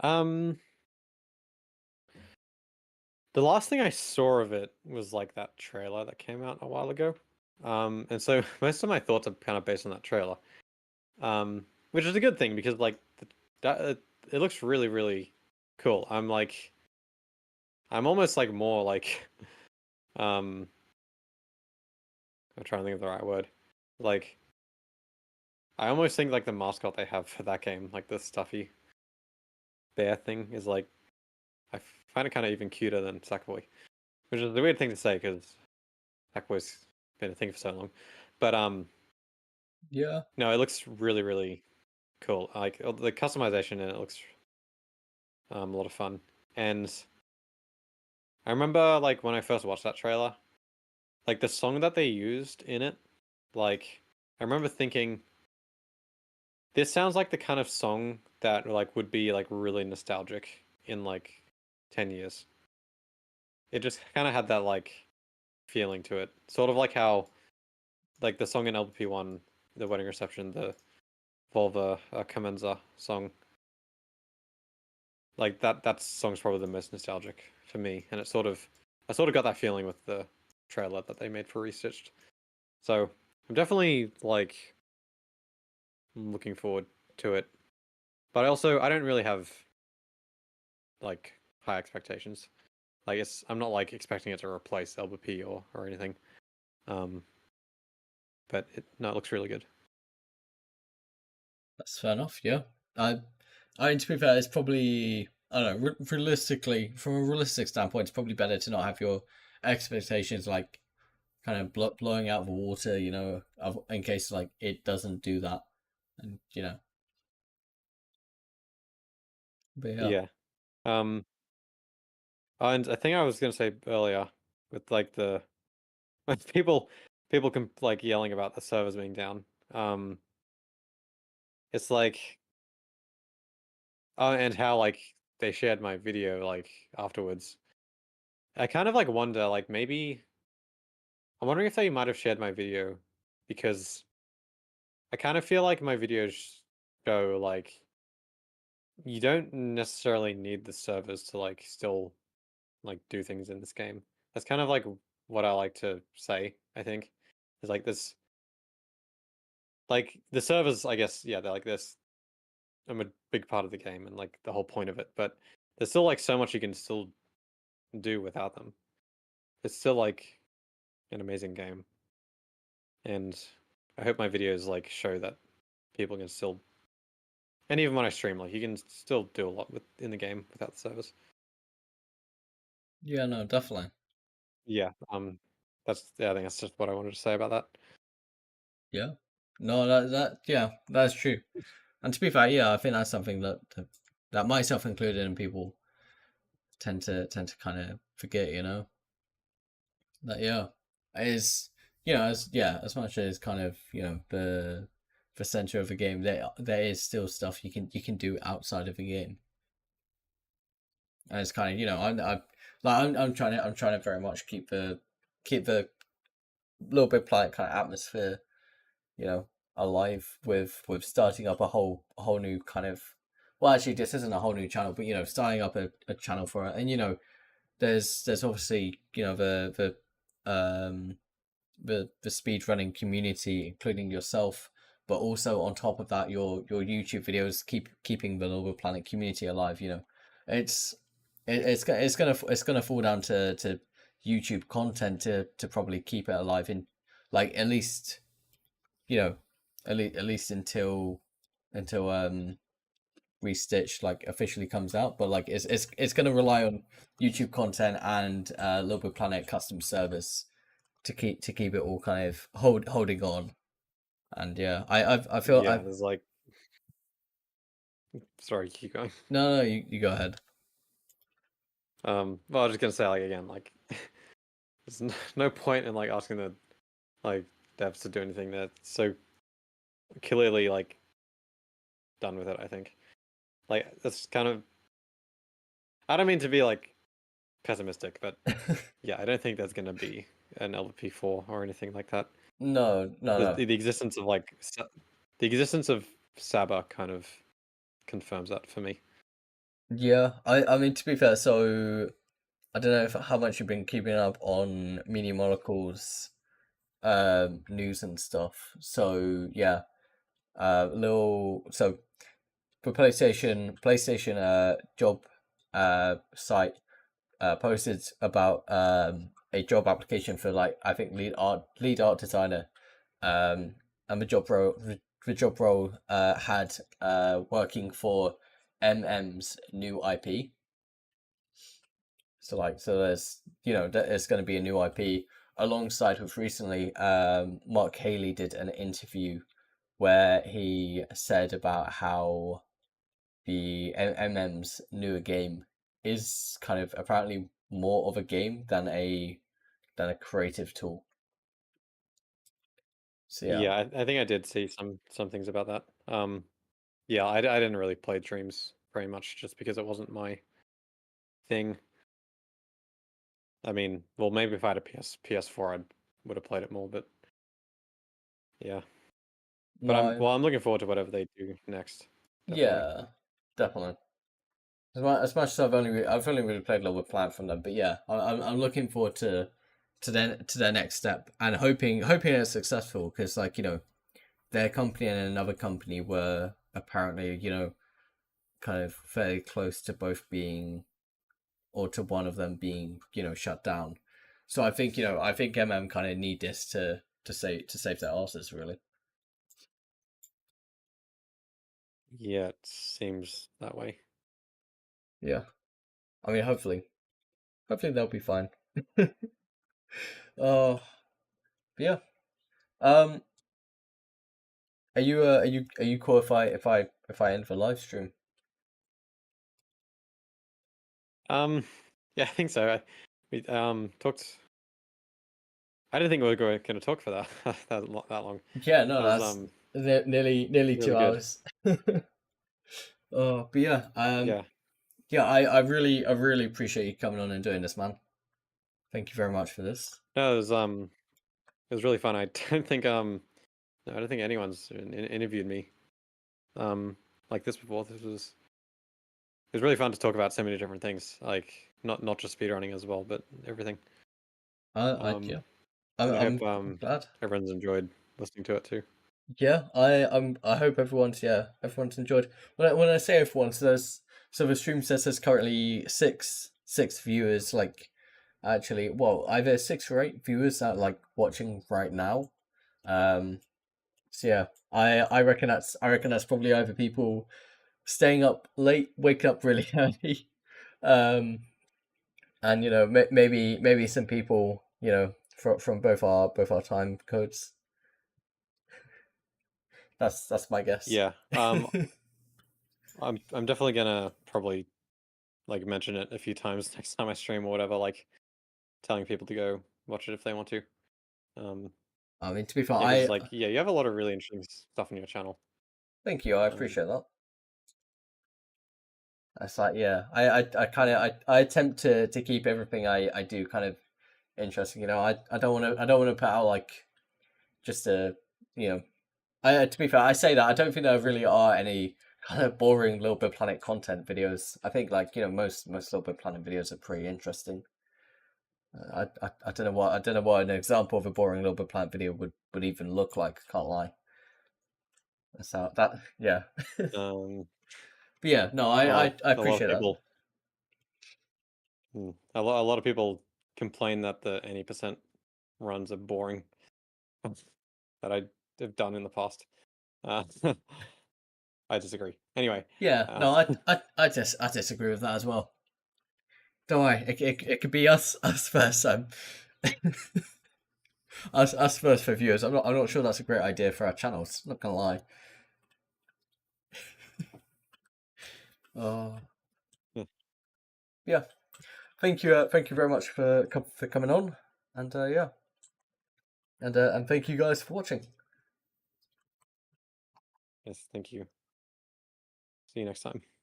Um, the last thing I saw of it was like that trailer that came out a while ago. And so most of my thoughts are kind of based on that trailer. Which is a good thing because like that it looks really really cool. I'm almost like more like um I'm trying to think of the right word. Like I almost think like the mascot they have for that game, like the stuffy bear thing, is like I find it kind of even cuter than Sackboy, which is a weird thing to say because Sackboy's been a thing for so long. But Yeah. no, it looks really really cool. Like the customization in it looks a lot of fun. And I remember like when I first watched that trailer, like the song that they used in it, like I remember thinking this sounds like the kind of song that like would be like really nostalgic in like 10 years. It just kind of had that like feeling to it. Sort of like how like the song in LP1, the wedding reception, the Volva Comenza song. Like that song's probably the most nostalgic for me, and I sort of got that feeling with the trailer that they made for Restitched. So I'm definitely like looking forward to it. But I don't really have like high expectations. Like I'm not like expecting it to replace LBP or anything. Um, but no, it looks really good. That's fair enough. Yeah. I I mean, to be fair, it's probably, I don't know, realistically, from a realistic standpoint, it's probably better to not have your expectations like kind of blowing out of the water, in case like it doesn't do that, and but yeah. Yeah. Um, and I think I was gonna say earlier with like the when people can like yelling about the servers being down. Um, it's like and how like they shared my video like afterwards. I kind of like wonder like maybe I'm wondering if they might have shared my video because I kind of feel like my videos show like you don't necessarily need the servers to like still like do things in this game. That's kind of like what I like to say, I think. Is like this like the servers, I guess, yeah, they're like this. I'm a big part of the game and like the whole point of it, but there's still like so much you can still do without them. It's still like an amazing game. And I hope my videos like show that people can still and even when I stream, like you can still do a lot with in the game without the servers. Yeah, no, definitely. Yeah. I think that's just what I wanted to say about that. Yeah. No, yeah, that's true. And to be fair, yeah, I think that's something that myself included and people tend to kind of forget, that yeah, is as much as kind of the center of the game, there is still stuff you can do outside of the game, and it's kind of I'm trying to very much keep the little bit planet kind of atmosphere, you know, alive with starting up a whole new kind of, well, actually this isn't a whole new channel, but starting up a channel for it, and there's obviously the speed running community, including yourself, but also on top of that, your YouTube videos keeping the Little Planet community alive. It's it's gonna fall down to YouTube content to probably keep it alive in, like, at least you know at least until Restitch like officially comes out. But like it's gonna rely on YouTube content and Little Big Planet custom service to keep it all kind of holding on. And yeah, I feel Yeah, I there's like, sorry, keep going. no, you go ahead. Well, I was just gonna say, like, again, like, there's no point in like asking the like devs to do anything that's so clearly like done with it. I think like that's kind of, I don't mean to be like pessimistic, but yeah, I don't think there's gonna be an LP4 or anything like that. No, no, no. The existence of like the existence of Saba kind of confirms that for me. Yeah, I mean, to be fair, so I don't know how much you've been keeping up on Media Molecule's news and stuff. So yeah, little so for PlayStation job site posted about a job application for, like, I think lead art designer, and the job role had working for MM's new IP. So there's there's going to be a new IP alongside with recently. Mark Haley did an interview where he said about how the MM's newer game is kind of apparently more of a game than a creative tool. So yeah, Yeah, I think I did see some things about that. Yeah, I didn't really play Dreams very much just because it wasn't my thing. I mean, well, maybe if I had a PS4, I would have played it more, but yeah. But no, I'm looking forward to whatever they do next. Definitely. yeah, definitely. As much as I've only really played a little bit Planet from them, but yeah, I'm looking forward to their next step, and hoping it's successful, because, like, their company and another company were apparently kind of fairly close to both being, or to one of them being, shut down. So I think MM kind of need this to save their asses, really. Yeah, it seems that way. Yeah, I mean, hopefully they'll be fine. Oh, yeah. Um, are you cool if I end the live stream? Um, yeah, I think so. We talked. I didn't think we were going to talk for that that long. Yeah, no, That was that's nearly really 2 good. hours. Oh, but yeah, Yeah. yeah, I really appreciate you coming on and doing this, man. Thank you very much for this. No, it was really fun. I don't think no, I don't think anyone's interviewed me like this before. It was really fun to talk about so many different things, like not just speedrunning as well, but everything. Yeah, Um, I'm and I hope I'm glad. everyone's enjoyed listening to it too. Yeah, I hope everyone's enjoyed. When I say everyone, so the stream says there's currently six viewers, like, actually, well, either 6 or 8 viewers that like watching right now. So yeah, I reckon that's probably either people staying up late, waking up really early, and maybe some people from both our time codes. That's my guess. Yeah. I'm definitely gonna probably like mention it a few times next time I stream or whatever, like telling people to go watch it if they want to. Um, I mean, to be fair, yeah, because like yeah, you have a lot of really interesting stuff on your channel. thank you. I Um, appreciate that. It's like, yeah, I kind of I attempt to keep everything I do kind of interesting. You know, I don't want to put out like just a, you know, to be fair, I say that I don't think there really are any kind of boring Little Big Planet content videos. I think, like, you know, most Little Big Planet videos are pretty interesting. I don't know what an example of a boring Little Big Planet video would even look like. Can't lie. That's how that, yeah. um, But yeah, no, well, I a lot of appreciate that. people, a lot of people complain that the any percent runs are boring that I have done in the past. Uh, I disagree. Anyway, Yeah, uh, no, I disagree with that as well. Don't worry, it could be us first. Us first for viewers. I'm not sure that's a great idea for our channels. Not gonna lie. Uh, yeah, yeah. Thank you very much for coming on, and yeah, and thank you guys for watching. yes, thank you. See you next time.